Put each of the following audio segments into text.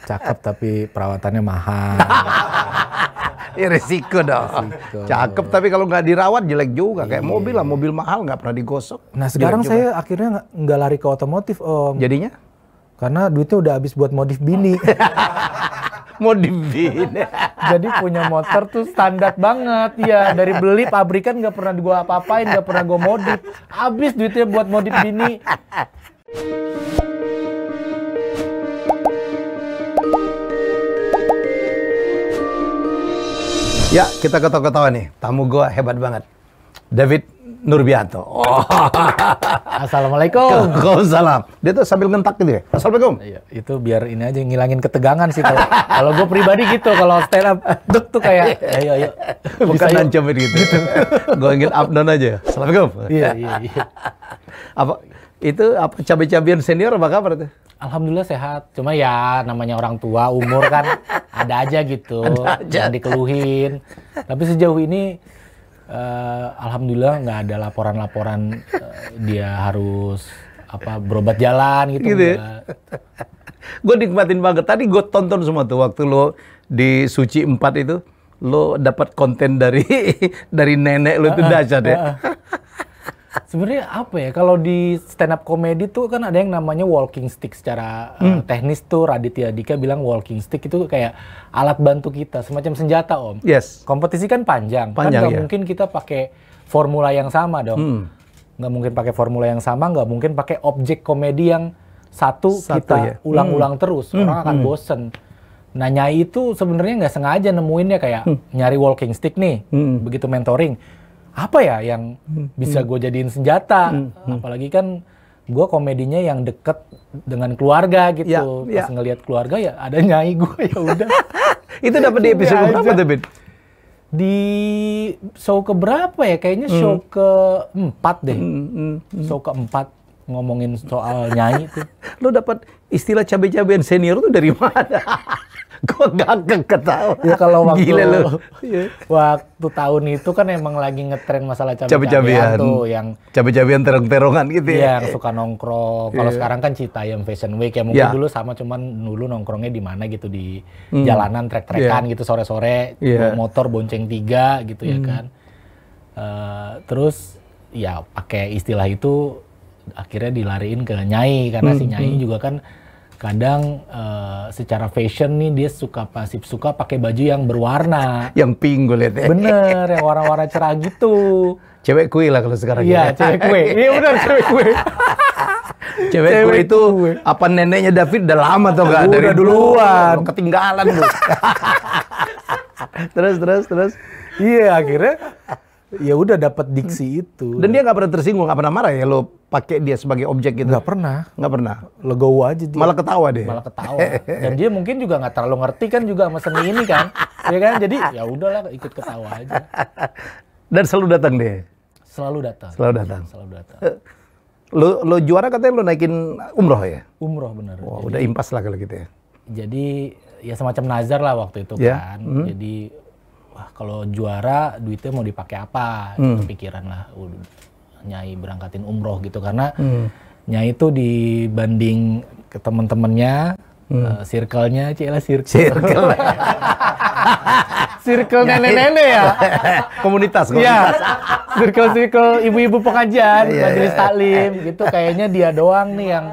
Cakep tapi perawatannya mahal. Ya resiko dong. Cakep tapi kalau nggak dirawat jelek juga. Kayak mobil lah, mobil mahal nggak pernah digosok. Nah sekarang saya akhirnya nggak lari ke otomotif Om. Jadinya? Karena duitnya udah habis buat modif bini. Modif bini. Jadi punya motor tuh standar banget. Ya dari beli pabrikan nggak pernah gua apa-apain, nggak pernah gua modif. Habis duitnya buat modif bini. Ya, kita ketawa-ketawa nih. Tamu gua hebat banget. David Nurbianto. Oh. Assalamualaikum. Waalaikumsalam. Dia tuh sambil ngentak gitu ya. Assalamualaikum. Iya, itu biar ini aja ngilangin ketegangan sih kalau kalau gue pribadi gitu kalau stand up duk tuh kayak ayo. Bukan nancomin gitu. Gue ingin up down aja. Assalamualaikum. Iya. Apa itu apa cabai-cabian senior apa kabar tuh? Alhamdulillah sehat. Cuma ya namanya orang tua, umur kan ada aja gitu. Ada aja. Jangan dikeluhin. Tapi sejauh ini alhamdulillah nggak ada laporan-laporan dia harus berobat jalan gitu. Ya? Gue nikmatin banget. Tadi gue tonton semua tuh waktu lo di Suci 4 itu, lo dapat konten dari nenek lo itu dahsyat ya. Sebenarnya apa ya, kalau di stand up comedy tuh kan ada yang namanya walking stick. Secara teknis tuh Raditya Dika bilang walking stick itu kayak alat bantu kita, semacam senjata Om. Yes. Kompetisi kan panjang kan nggak mungkin kita pakai formula yang sama dong. Nggak mungkin pakai formula yang sama, nggak mungkin pakai objek komedi yang satu kita ulang-ulang terus. Orang akan bosen. Nah Nyai itu sebenarnya nggak sengaja nemuinnya kayak nyari walking stick nih, begitu mentoring. Apa ya yang bisa gue jadiin senjata? Apalagi kan gue komedinya yang deket dengan keluarga gitu. Pas ngelihat keluarga ya ada Nyai gue, ya udah. Itu dapat di episode berapa David? Di show keberapa ya? Kayaknya show ke-4 deh. Show ke-4 ngomongin soal Nyai tuh. Lo dapat istilah cabai-cabian senior tuh dari mana? Gue gak ketawa. Ya kalau waktu gila lo. Waktu tahun itu kan emang lagi ngetren masalah cabai-cabian tuh, yang cabai-cabian terong-terongan gitu ya. Yang suka nongkrong. Kalau sekarang kan Citayam Fashion Week ya, mungkin dulu sama, cuman dulu nongkrongnya di mana gitu, di jalanan trek-trekan gitu sore-sore, motor bonceng 3 gitu ya kan. Terus ya pakai istilah itu akhirnya dilariin ke Nyai, karena si Nyai juga kan kadang secara fashion nih dia suka pakai baju yang berwarna. Yang pink gue liat ya. Bener, yang warna-warna cerah gitu. Cewek kue lah kalau sekarang. Iya, cewek kue. Iya bener, cewek kue. Cewek kue itu apa neneknya David udah lama tuh gak? Dari duluan. Ketinggalan lu. Terus. Iya, akhirnya ya udah dapat diksi itu. Dan dia nggak pernah tersinggung, nggak pernah marah ya lo pakai dia sebagai objek gitu? Nggak pernah. Legowo aja dia. Malah ketawa dia. Dan dia mungkin juga nggak terlalu ngerti kan juga sama seni ini kan, ya kan? Jadi ya udahlah ikut ketawa aja. Dan selalu datang deh. Selalu datang. Lo juara katanya lo naikin umroh ya? Umroh bener. Wah, udah impas lah kalau gitu ya. Jadi ya semacam nazar lah waktu itu kan. Jadi kalau juara duitnya mau dipakai apa? Itu pikiran lah. Nyai berangkatin umroh gitu, karena Nyai itu dibanding ke temen-temennya, circle-nya, circle nenek-nenek ya. Komunitas. Iya, circle ibu-ibu pengajian, majelis taklim gitu. Kayaknya dia doang nih yang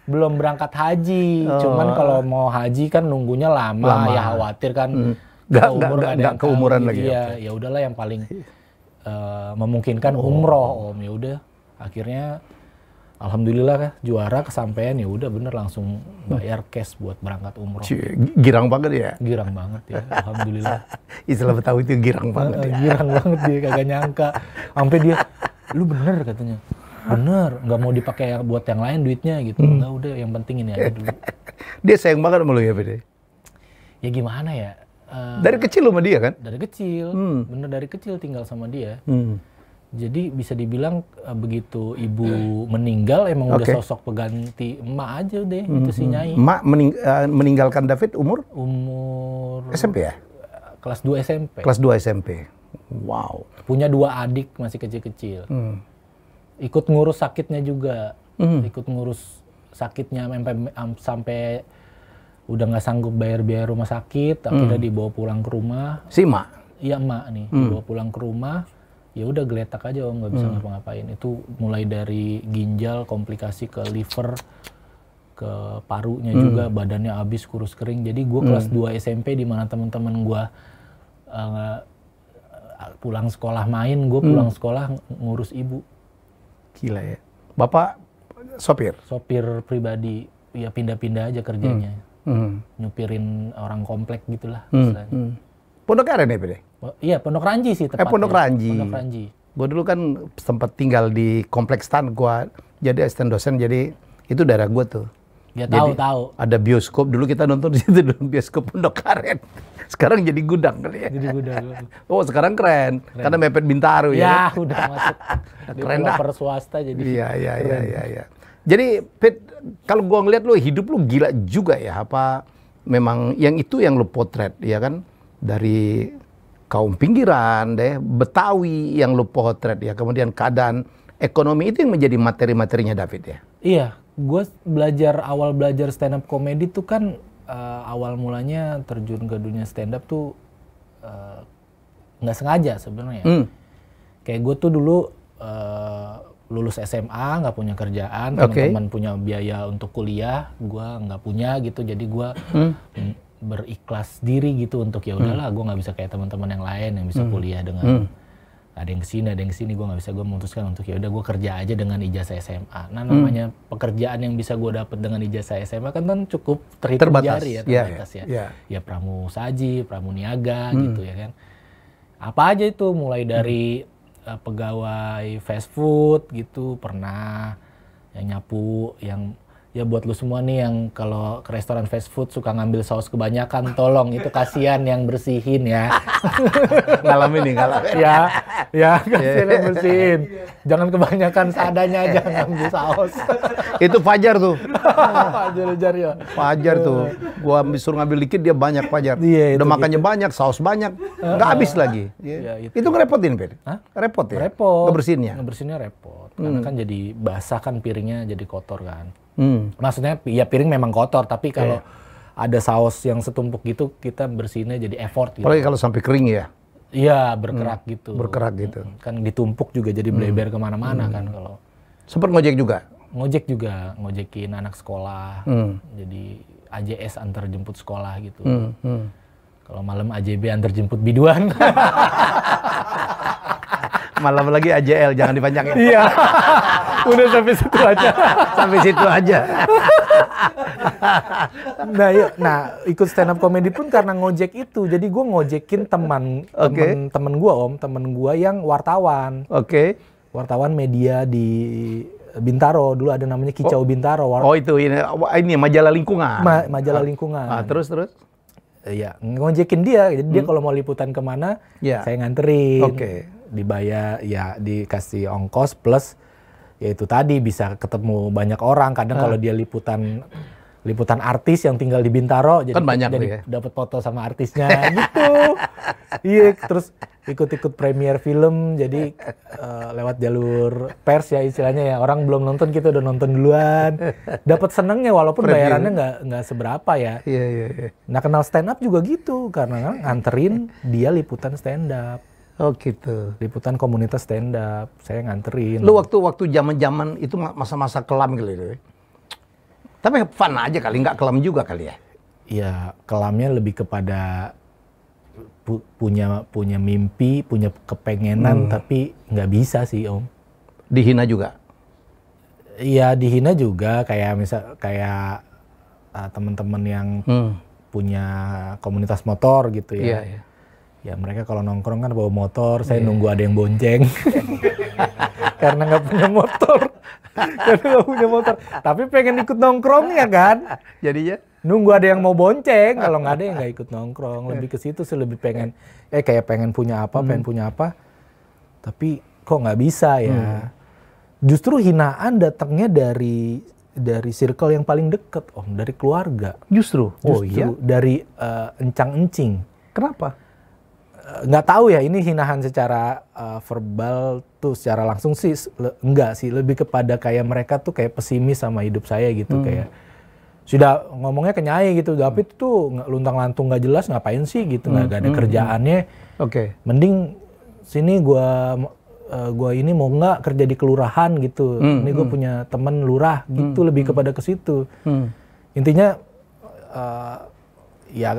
belum berangkat haji. Cuman kalau mau haji kan nunggunya lama. Ya khawatir kan. Nggak keumuran lagi. Ya udahlah yang paling memungkinkan umroh Om. Ya udah akhirnya alhamdulillah kan juara, kesampaian, ya udah bener langsung bayar cash buat berangkat umroh. Girang banget ya. Girang banget ya, alhamdulillah. Istilah Betawi itu girang banget ya. Girang banget dia, kagak nyangka. Sampai dia, lu bener katanya. Bener, nggak mau dipakai buat yang lain duitnya gitu. Nggak, udah yang penting ini aja dulu. Dia sayang banget sama lu ya Bede? Ya gimana ya? Dari kecil lu sama dia kan? Dari kecil, bener dari kecil tinggal sama dia. Jadi bisa dibilang begitu ibu meninggal emang udah sosok pengganti emak aja deh, itu si Nyai. Emak meninggalkan David umur SMP ya? Kelas 2 SMP. Kelas 2 SMP. Wow. Punya 2 adik masih kecil-kecil. Ikut ngurus sakitnya juga. Ikut ngurus sakitnya sampai udah nggak sanggup bayar biaya rumah sakit, akhirnya dibawa pulang ke rumah. Si emak? Iya emak nih, dibawa pulang ke rumah, ya udah geletak aja Om, nggak bisa ngapa-ngapain. Itu mulai dari ginjal, komplikasi ke liver, ke parunya juga, badannya habis kurus kering. Jadi gue kelas 2 SMP di mana teman-teman gue pulang sekolah main, gue pulang sekolah ngurus ibu. Gila ya. Bapak sopir? Sopir pribadi, ya pindah-pindah aja kerjanya. Nyupirin orang komplek gitulah istilahnya. Pondok Aren ya, Pak? Iya, Pondok Ranji sih tepatnya. Pondok Ranji. Pondok Ranji. Gue dulu kan sempat tinggal di kompleks STAN, gue jadi asisten dosen, jadi itu daerah gue tuh. Ya tahu. Ada bioskop, dulu kita nonton di situ dulu, bioskop Pondok Aren. Sekarang jadi gudang kali ya. Jadi gudang. Oh sekarang keren. Karena mepet Bintaro ya. Ya udah masuk. Keren dah. Swasta jadi. Iya. Jadi Pit, kalau gua ngeliat lo hidup lo gila juga ya. Apa memang yang itu yang lo potret ya kan? Dari kaum pinggiran deh, Betawi yang lo potret ya. Kemudian keadaan ekonomi itu yang menjadi materi-materinya David ya. Iya, gue awal belajar stand up comedy tuh kan awal mulanya terjun ke dunia stand up tuh nggak sengaja sebenarnya. Kayak gue tuh dulu lulus SMA nggak punya kerjaan, teman-teman punya biaya untuk kuliah, gue nggak punya gitu, jadi gue berikhlas diri gitu untuk ya udahlah, gue nggak bisa kayak teman-teman yang lain yang bisa kuliah dengan ada yang kesini, gue nggak bisa. Gue memutuskan untuk ya udah gue kerja aja dengan ijazah SMA. Nah namanya pekerjaan yang bisa gue dapat dengan ijazah SMA kan cukup terhitung jari ya, terbatas ya. Ya pramusaji, pramuniaga gitu ya kan. Apa aja itu, mulai dari pegawai fast food gitu pernah, yang nyapu, yang ya buat lu semua nih yang kalau ke restoran fast food suka ngambil saus kebanyakan, tolong itu kasihan yang bersihin ya. ngalamin. Ya kasihan yang bersihin. Jangan kebanyakan, seadanya aja ngambil saus. Itu Fajar tuh. Fajar ya. Fajar tuh. Gua disuruh ngambil dikit, dia banyak Fajar. Iya, udah makannya banyak, saus banyak, nggak habis lagi. Ya, itu ngerepotin, Pet? Repot ya? Repot. Ngebersihinnya Repot. Karena kan jadi basah kan, piringnya jadi kotor kan. Maksudnya ya piring memang kotor, tapi kalau ada saus yang setumpuk gitu, kita bersihinnya jadi effort gitu. Apalagi kalau sampai kering ya? Iya, berkerak gitu. Berkerak gitu. Kan ditumpuk juga jadi bleber kemana-mana kan kalau. Sempet ngojek juga? Ngojek juga, ngojekin anak sekolah. Jadi AJS antar jemput sekolah gitu. Kalau malam AJB antar jemput biduan. Malam lagi AJL, jangan dipanjangin. Iya. Udah sampai situ aja. Sampai situ aja. Nah, ikut stand up comedy pun karena ngojek itu. Jadi gue ngojekin teman gue Om, temen gue yang wartawan. Wartawan media di Bintaro, dulu ada namanya Kicau Bintaro. Oh itu ini majalah lingkungan. Majalah lingkungan. Terus? Iya, ngojekin dia. Jadi dia kalau mau liputan kemana, saya nganterin. Dibayar, ya dikasih ongkos plus ya itu tadi bisa ketemu banyak orang. Kadang kalau dia liputan artis yang tinggal di Bintaro, kan banyak jadi dapat foto sama artisnya gitu. Iya, terus ikut premier film, jadi lewat jalur pers ya istilahnya ya. Orang belum nonton, kita udah nonton duluan. Dapat senengnya walaupun bayarannya nggak seberapa ya. Iya. Nah kenal stand up juga gitu, karena nganterin dia liputan stand up. Oh gitu. Liputan komunitas stand up, saya nganterin. Lu waktu zaman itu masa-masa kelam gitu ya? Tapi fun aja kali, nggak kelam juga kali ya? Iya, kelamnya lebih kepada punya mimpi, punya kepengenan, tapi nggak bisa sih Om. Dihina juga? Iya, dihina juga, kayak teman-teman yang punya komunitas motor gitu ya. Iya. Ya mereka kalau nongkrong kan bawa motor, saya nunggu ada yang bonceng. Karena nggak punya motor. Tapi pengen ikut nongkrong ya kan. Jadinya? Nunggu ada yang mau bonceng, kalau nggak ada yang nggak ikut nongkrong. Lebih ke situ sih, lebih pengen, kayak pengen punya apa. Tapi kok nggak bisa ya. Justru hinaan datangnya dari circle yang paling deket Om, dari keluarga. Justru? Oh iya? Dari encang-encing. Kenapa? Nggak tahu ya, ini hinaan secara verbal tuh, secara langsung sih enggak sih, lebih kepada kayak mereka tuh kayak pesimis sama hidup saya gitu. Kayak sudah ngomongnya ke Nyai gitu, David tuh luntang-lantung nggak jelas ngapain sih gitu, nggak ada kerjaannya. Mending sini gua ini mau nggak kerja di kelurahan gitu. Ini gue punya temen lurah gitu, lebih kepada ke situ. Intinya ya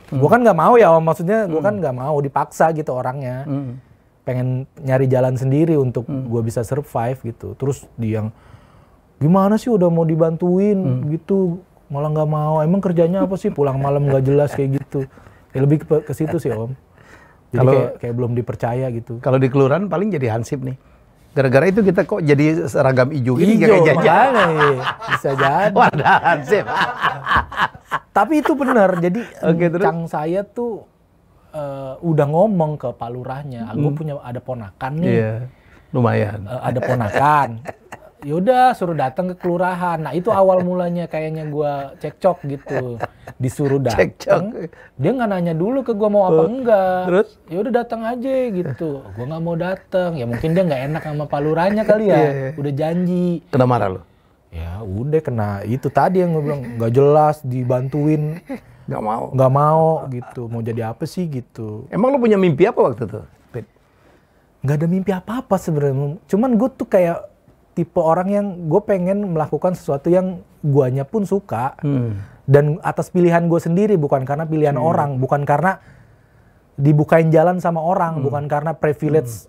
gue kan nggak mau ya Om, maksudnya gue kan nggak mau dipaksa gitu orangnya. Pengen nyari jalan sendiri untuk gue bisa survive gitu. Terus dia yang gimana sih udah mau dibantuin gitu, malah nggak mau. Emang kerjanya apa sih, pulang malam nggak jelas kayak gitu. Ya lebih ke situ sih Om. Jadi kayak belum dipercaya gitu. Kalau di kelurahan paling jadi hansip nih. Gara-gara itu kita kok jadi seragam hijau gini kayak jajan. Bisa jadi. Wadah hansip. Tapi itu benar. Jadi Cang saya tuh udah ngomong ke Pak Lurahnya, aku ada ponakan nih. Iya, lumayan. Ada ponakan. Yaudah suruh datang ke kelurahan. Nah itu awal mulanya kayaknya gua cekcok gitu. Disuruh datang, dia nggak nanya dulu ke gua mau apa enggak. Terus? Yaudah datang aja gitu. Gua nggak mau datang. Ya mungkin dia nggak enak sama Pak Lurahnya kali ya. Udah janji. Kena marah lo? Ya udah kena itu tadi yang gue bilang nggak jelas dibantuin. Nggak mau gitu. Mau jadi apa sih gitu. Emang lo punya mimpi apa waktu itu? Nggak ada mimpi apa-apa sebenarnya. Cuman gue tuh kayak tipe orang yang gue pengen melakukan sesuatu yang guanya pun suka. Dan atas pilihan gue sendiri, bukan karena pilihan orang. Bukan karena dibukain jalan sama orang. Bukan karena privilege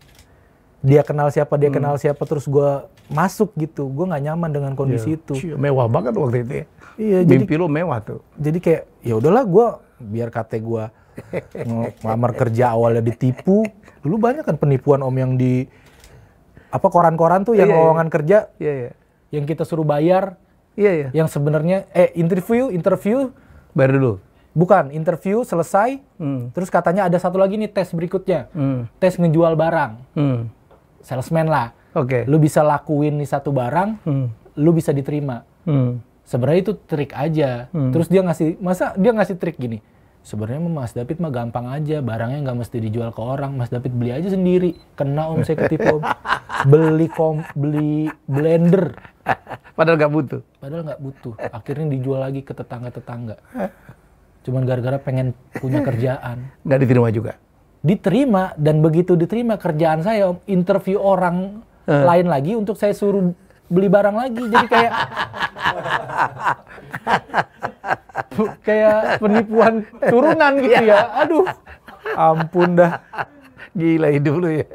dia kenal siapa terus gue masuk gitu. Gue nggak nyaman dengan kondisi itu. Mewah banget waktu itu ya. Iya, mimpi lo mewah tuh. Jadi kayak ya udahlah gue biar kate gue ngelamar kerja awalnya ditipu. Dulu banyak kan penipuan Om yang di koran-koran tuh yang lowongan kerja yang kita suruh bayar. Yang sebenarnya interview bayar dulu. Bukan, interview selesai. Terus katanya ada satu lagi nih tes berikutnya. Tes ngejual barang. Salesman lah. Lu bisa lakuin nih satu barang, lu bisa diterima. Sebenarnya itu trik aja. Terus dia ngasih trik gini. Sebenarnya Mas David mah gampang aja, barangnya nggak mesti dijual ke orang, Mas David beli aja sendiri. Kena Om, saya ketipu Om. Beli blender. Padahal nggak butuh. Akhirnya dijual lagi ke tetangga-tetangga. Cuman gara-gara pengen punya kerjaan. Nggak diterima juga? Diterima, dan begitu diterima kerjaan saya Om, interview orang lain lagi untuk saya suruh beli barang lagi. Jadi kayak penipuan turunan gitu ya. Aduh, ampun dah. Gila hidup lu ya.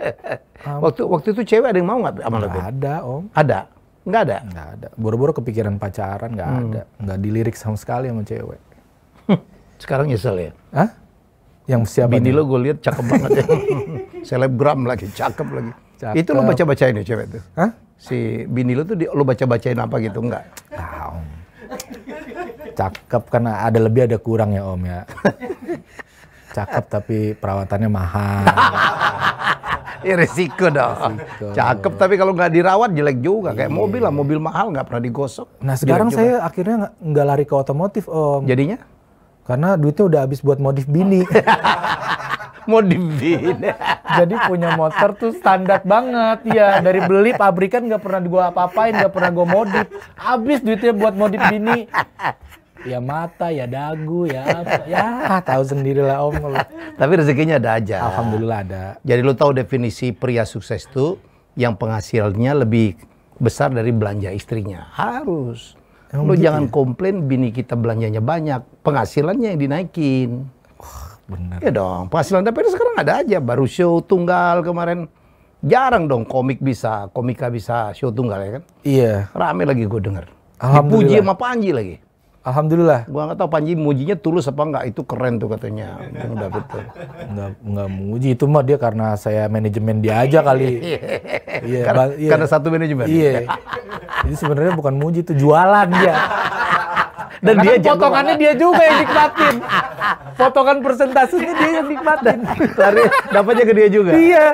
Waktu itu cewek ada yang mau nggak sama lu? Nggak ada Om. Ada? Nggak ada? Nggak ada. Boro-boro kepikiran pacaran, nggak ada. Nggak dilirik sama sekali sama cewek. Sekarang nyesel ya? Hah? Yang siapa? Bini lo gue lihat cakep banget ya. Selebgram lagi, cakep lagi. Cakep. Itu lo baca-bacain ya cewek tuh? Hah? Si bini lo tuh lo baca-bacain apa gitu? Enggak? Om. Cakep karena ada lebih ada kurang ya Om ya. Cakep tapi perawatannya mahal. Ya resiko dong. Cakep tapi kalau nggak dirawat jelek juga. Kayak mobil lah, mobil mahal nggak pernah digosok. Nah sekarang saya akhirnya nggak lari ke otomotif Om. Jadinya? Karena duitnya udah habis buat modif bini. Modif bini. Jadi punya motor tuh standar banget. Ya dari beli pabrikan nggak pernah gua apa-apain, nggak pernah gua modif. Habis duitnya buat modif bini. Ya mata, ya dagu, ya apa. Ya tahu sendirilah Om. Tapi rezekinya ada aja. Alhamdulillah ada. Jadi lu tahu definisi pria sukses tuh yang penghasilnya lebih besar dari belanja istrinya. Harus. Lu gitu jangan komplain bini kita belanjanya banyak, penghasilannya yang dinaikin. Bener. Ya dong, penghasilan tapi sekarang ada aja. Baru show tunggal kemarin. Jarang dong komika bisa show tunggal ya kan? Iya. Rame lagi gue denger. Dipuji sama Panji lagi. Alhamdulillah. Gua nggak tahu Panji mujinya tulus apa enggak, itu keren tuh katanya. Udah betul. Enggak muji, itu mah dia karena saya manajemen dia aja kali. Iya. Karena satu manajemen. Iya. Jadi sebenarnya bukan muji, itu jualan dia. Dan dia potongannya dia juga yang nikmatin. Potongan persentasenya dia yang nikmatin. Dapatnya ke dia juga. Iya.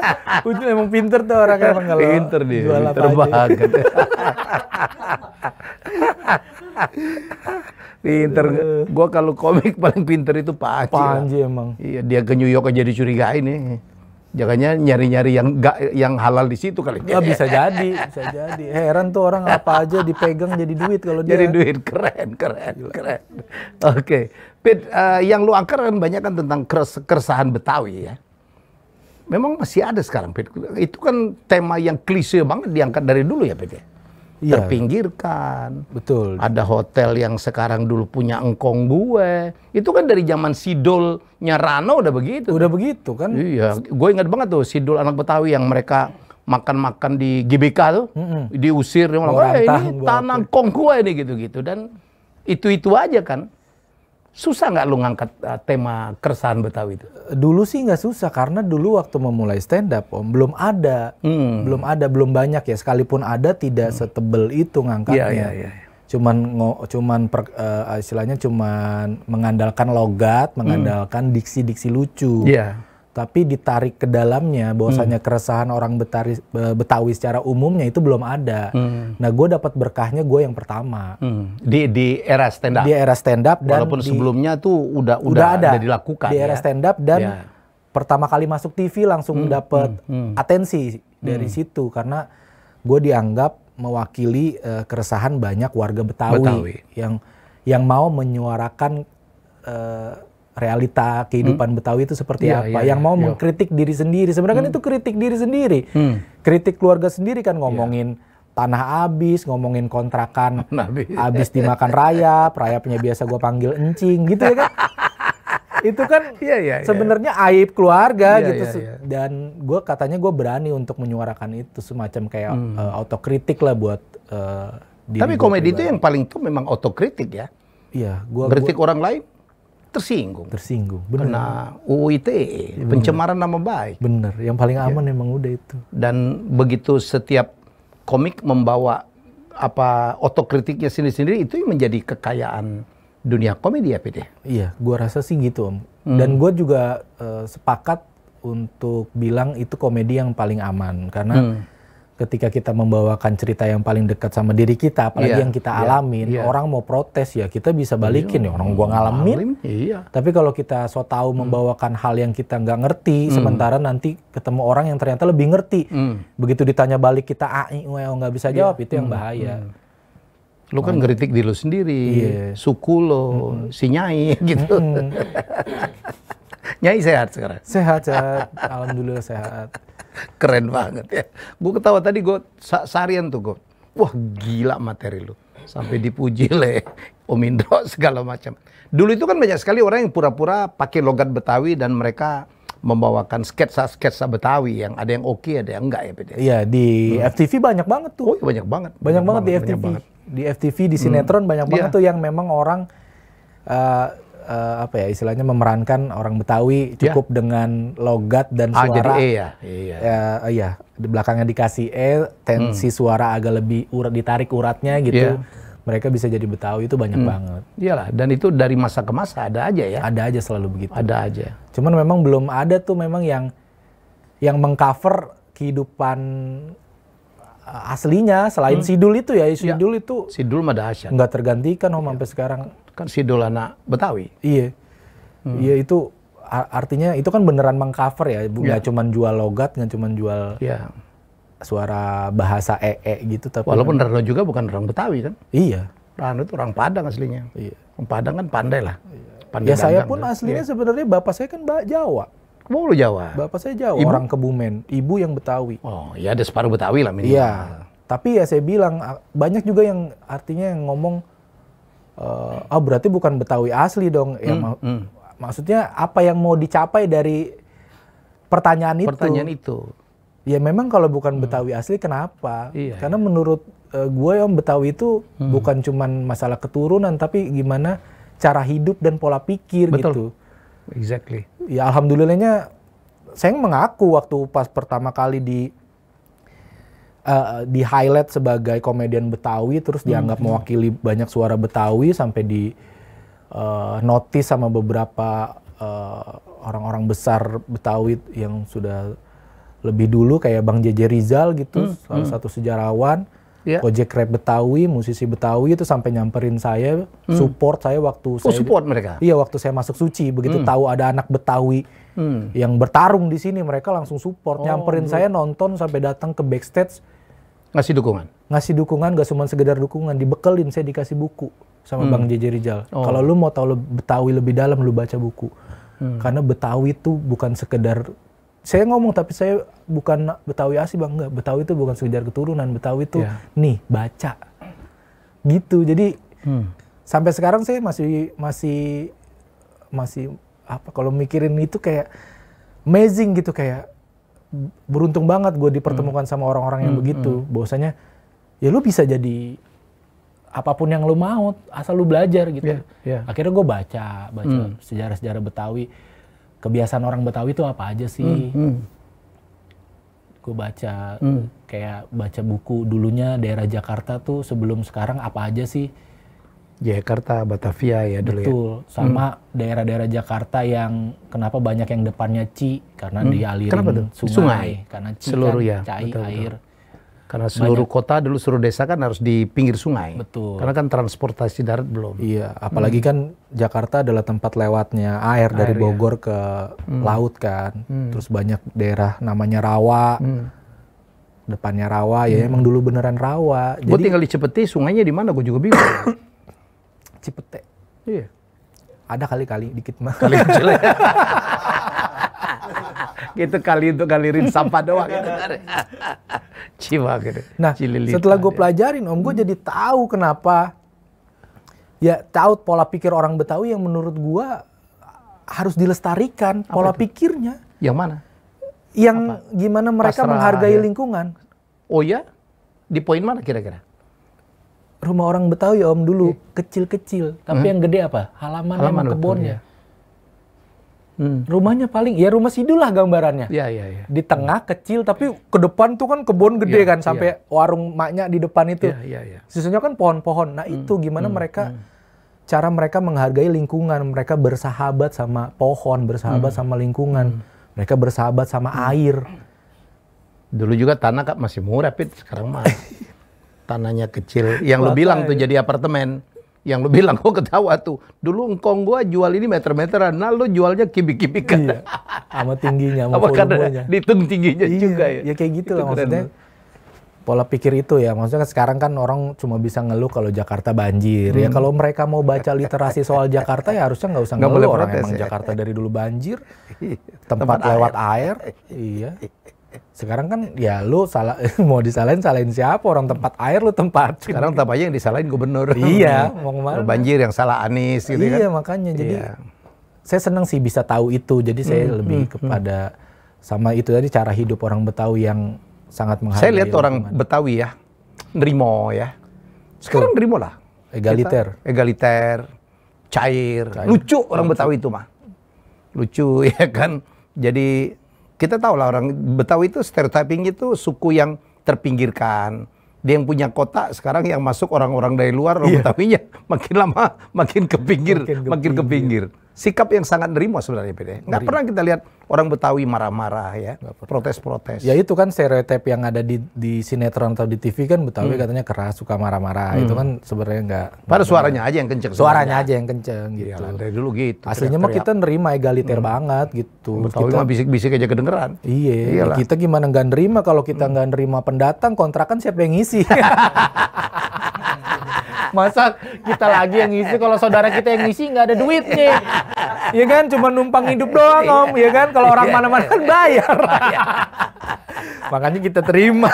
Emang pinter tuh orangnya emang kalau pinter dia. Jual pinter banget. Pinter. Gua kalau komik paling pinter itu Panji. Panji emang. Iya, dia ke New York aja dicurigain nih. Jangannya nyari-nyari yang halal di situ kali. Bisa jadi. Heran tuh orang apa aja dipegang jadi duit kalau dia. Jadi duit, keren. Oke. Pit, yang lu angkat kan banyak kan tentang keresahan Betawi ya. Memang masih ada sekarang, Pit. Itu kan tema yang klise banget diangkat dari dulu ya, Pit. Iya. Terpinggirkan. Betul. Ada hotel yang sekarang dulu punya engkong gue. Itu kan dari zaman Sidolnya Rano udah begitu. Udah begitu kan? Iya. Gue ingat banget tuh Sidol anak Betawi yang mereka makan-makan di GBK tuh. Diusir. Dia bilang, ini tanah engkong gue nih gitu-gitu. Dan itu aja kan. Susah nggak lu ngangkat tema keresahan Betawi itu? Dulu sih nggak susah karena dulu waktu memulai stand up belum ada, belum banyak ya. Sekalipun ada tidak setebel itu ngangkatnya. Iya. Istilahnya cuman mengandalkan logat, mengandalkan diksi-diksi lucu. Iya. Tapi ditarik ke dalamnya bahwasanya keresahan orang Betawi secara umumnya itu belum ada. Nah, gue dapat berkahnya gue yang pertama. Di era stand up. Di era stand up dan walaupun sebelumnya tuh udah dilakukan. Di era stand up dan pertama kali masuk TV langsung dapat atensi dari situ karena gue dianggap mewakili keresahan banyak warga Betawi. yang mau menyuarakan realita kehidupan Betawi itu seperti apa, yang mau mengkritik diri sendiri. Sebenarnya kan itu kritik diri sendiri, kritik keluarga sendiri kan, ngomongin tanah habis, ngomongin kontrakan habis dimakan rayapnya biasa gue panggil encing gitu ya kan. Itu kan sebenarnya aib keluarga gitu. Dan gue berani untuk menyuarakan itu, semacam kayak autokritik lah buat diri. Tapi komedi itu yang paling tuh memang autokritik ya. Iya, kritik orang lain tersinggung, bener. Kena UU ITE, pencemaran nama baik. Bener, yang paling aman emang udah itu. Dan begitu setiap komik membawa otokritiknya sendiri-sendiri, itu menjadi kekayaan dunia komedi ya, Pete? Iya, gua rasa sih gitu, Om. Dan gua juga sepakat untuk bilang itu komedi yang paling aman, karena ketika kita membawakan cerita yang paling dekat sama diri kita, apalagi yang kita alamin, orang mau protes ya kita bisa balikin ya, orang gua ngalamin. Tapi kalau kita so tahu membawakan hal yang kita nggak ngerti, sementara nanti ketemu orang yang ternyata lebih ngerti, begitu ditanya balik kita nggak bisa jawab, itu yang bahaya. Lu kan ngeritik diri lu sendiri, suku lo, si Nyai gitu. Nyai sehat sekarang? Sehat, alhamdulillah sehat. Keren banget ya. Gue ketawa tadi, gue seharian tuh gue. Wah gila materi lu. Sampai dipuji oleh Om Indro segala macam. Dulu itu kan banyak sekali orang yang pura-pura pakai logat Betawi dan mereka membawakan sketsa-sketsa Betawi yang ada yang oke, ada yang enggak ya, Pete? Iya, di FTV banyak banget tuh. Oh, banyak banget. Banyak banget di FTV. Di FTV, di sinetron banyak banget tuh yang memang orang istilahnya memerankan orang Betawi cukup dengan logat dan suara. Iya. Di belakangnya dikasih tensi suara agak lebih ditarik uratnya gitu. Mereka bisa jadi Betawi, itu banyak banget. Iyalah, dan itu dari masa ke masa ada aja ya. Ada aja selalu begitu. Ada aja. Cuman memang belum ada tuh memang yang mengcover kehidupan aslinya selain Sidul itu ya. Sidul mah dahsyat. Nggak tergantikan sampai sekarang. Kan Sidul anak Betawi. Iya. Iya, itu artinya itu kan beneran mengcover ya, nggak cuman jual logat, nggak cuman jual suara bahasa gitu. Tapi walaupun Rano juga bukan orang Betawi kan? Iya. Rano itu orang Padang aslinya. Iya. Orang Padang kan pandai lah. Pandai saya pun aslinya sebenarnya bapak saya kan Jawa. Oh, lu Jawa? Bapak saya Jawa, orang Kebumen. Ibu yang Betawi. Oh, ya ada separuh Betawi lah minimal. Iya. Tapi ya saya bilang banyak juga yang artinya yang ngomong berarti bukan Betawi asli dong. Maksudnya apa yang mau dicapai dari pertanyaan itu? Ya memang kalau bukan Betawi asli kenapa? Iya, karena menurut gue Betawi itu bukan cuman masalah keturunan, tapi gimana cara hidup dan pola pikir. Betul. Gitu. Exactly. Ya alhamdulillahnya saya mengaku waktu pas pertama kali di highlight sebagai komedian Betawi, terus dianggap mewakili banyak suara Betawi, sampai di notice sama beberapa orang-orang besar Betawi yang sudah lebih dulu kayak Bang JJ Rizal gitu, salah satu sejarawan. Gojek Rap Betawi, musisi Betawi itu sampai nyamperin saya, support saya waktu saya support mereka. Iya, waktu saya masuk Suci, begitu tahu ada anak Betawi yang bertarung di sini, mereka langsung support, nyamperin saya, nonton sampai datang ke backstage, ngasih dukungan, gak cuma sekedar dukungan, dibekelin, saya dikasih buku sama Bang JJ Rizal. Kalau lu mau tahu Betawi lebih dalam, lu baca buku. Karena Betawi itu bukan sekedar, saya ngomong tapi saya bukan Betawi asli Bang, enggak. Betawi itu bukan sekedar keturunan, Betawi itu nih baca. Gitu. Jadi sampai sekarang saya masih apa kalau mikirin itu kayak amazing gitu, kayak beruntung banget gue dipertemukan sama orang-orang yang begitu. Bahwasanya ya lu bisa jadi apapun yang lu mau asal lu belajar gitu. Akhirnya gue baca sejarah-sejarah Betawi. Kebiasaan orang Betawi itu apa aja sih? Gue baca, kayak baca buku dulunya daerah Jakarta tuh sebelum sekarang apa aja sih? Jakarta, Batavia ya dulu. Betul, sama daerah-daerah Jakarta yang kenapa banyak yang depannya Ci, karena dialirin sungai. Karena Ci seluruh kan cai air. Karena seluruh kota dulu, seluruh desa kan harus di pinggir sungai. Betul. Karena kan transportasi darat belum. Iya, apalagi kan Jakarta adalah tempat lewatnya air dari Bogor ke laut kan. Terus banyak daerah namanya rawa. Depannya rawa, ya emang dulu beneran rawa. Gue tinggal di Cipete, sungainya di mana gue juga bingung. Cipete. Iya. Ada kali-kali dikit mah. Kali kecil ya. Gitu kali untuk ngalirin sampah doang gitu. Ciwa gitu. Nah, setelah gue pelajarin Om, gue jadi tahu kenapa tahu pola pikir orang Betawi yang menurut gue harus dilestarikan. Pola pikirnya. Yang mana? Yang gimana mereka menghargai lingkungan. Oh ya? Di poin mana kira-kira? Rumah orang Betawi Om dulu kecil-kecil, tapi yang gede apa? Halaman sama kebunnya. Rumahnya paling, ya rumah Sidul lah gambarannya. Iya. Di tengah kecil, tapi ke depan tuh kan kebun gede kan, sampai warung maknya di depan itu. Iya. Sisanya kan pohon-pohon. Nah itu gimana cara mereka menghargai lingkungan, mereka bersahabat sama pohon, bersahabat sama lingkungan, mereka bersahabat sama air. Dulu juga tanah kan masih murah, Pit. Sekarang mah tanahnya kecil. Yang lu bilang tuh jadi apartemen. Yang lu bilang, kok ketawa tuh. Dulu engkong gua jual ini meter-meteran. Nah lu jualnya kibik-kibikan. Iya. Sama tingginya, sama volumenya. Dihitung tingginya juga ya. Ya kayak gitu lah maksudnya. Pola pikir itu ya. Maksudnya sekarang kan orang cuma bisa ngeluh kalau Jakarta banjir. Ya kalau mereka mau baca literasi soal Jakarta ya harusnya nggak usah ngeluh. Orang emang Jakarta dari dulu banjir. Tempat lewat air. Iya. Sekarang kan ya lu salah, mau salahin siapa? Orang tempat air lu tempat. Sekarang tetap aja yang disalahin gubernur. Iya, mau kemana? Banjir yang salah Anies gitu kan. Iya, makanya jadi saya senang sih bisa tahu itu. Jadi saya lebih kepada sama itu tadi cara hidup orang Betawi yang sangat menghargai. Saya lihat orang Betawi ya, nerimo ya. Sekarang nerimo lah. Egaliter, cair. Lucu orang Betawi itu mah. Lucu ya kan. Jadi kita tahu lah orang Betawi itu stereotyping itu suku yang terpinggirkan. Dia yang punya kota, sekarang yang masuk orang-orang dari luar, orang Betawinya makin lama makin ke pinggir. Sikap yang sangat nerimo sebenarnya, Pede. Nggak pernah kita lihat orang Betawi marah-marah ya, protes-protes. Ya itu kan stereotip yang ada di sinetron atau di TV kan Betawi katanya keras, suka marah-marah. Itu kan sebenarnya nggak. Pada suaranya aja yang kenceng. Suaranya aja yang kenceng gitu. Iyalah, dari dulu gitu. Aslinya mah kita nerima egaliter banget gitu. Betawi mah bisik-bisik aja kedengeran. Iya. Kita gimana nggak nerima kalau kita nggak nerima pendatang, kontrakan siapa yang ngisi? Masa kita lagi yang ngisi kalau saudara kita yang ngisi nggak ada duitnya. Ya kan cuma numpang hidup doang Om, ya kan kalau orang mana-mana kan bayar. Makanya kita terima.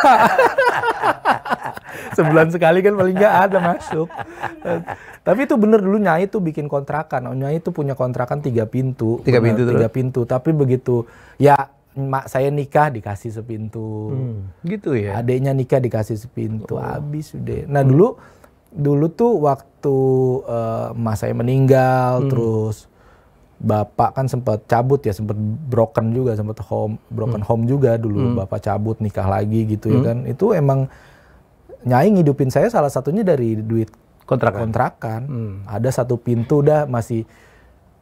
Sebulan sekali kan paling nggak ada masuk. Tapi itu bener dulu Nyai tuh bikin kontrakan. Nyai tuh punya kontrakan 3 pintu. 3 pintu terus? 3 pintu. Tapi begitu ya mak saya nikah dikasih sepintu. Gitu ya. Adiknya nikah dikasih sepintu. Habis udah. Nah dulu tuh waktu mas saya meninggal, terus bapak kan sempat cabut ya, sempat broken juga, sempat broken home juga dulu. Bapak cabut nikah lagi gitu ya kan. Itu emang Nyai ngidupin saya salah satunya dari duit kontrakan. Ada 1 pintu dah masih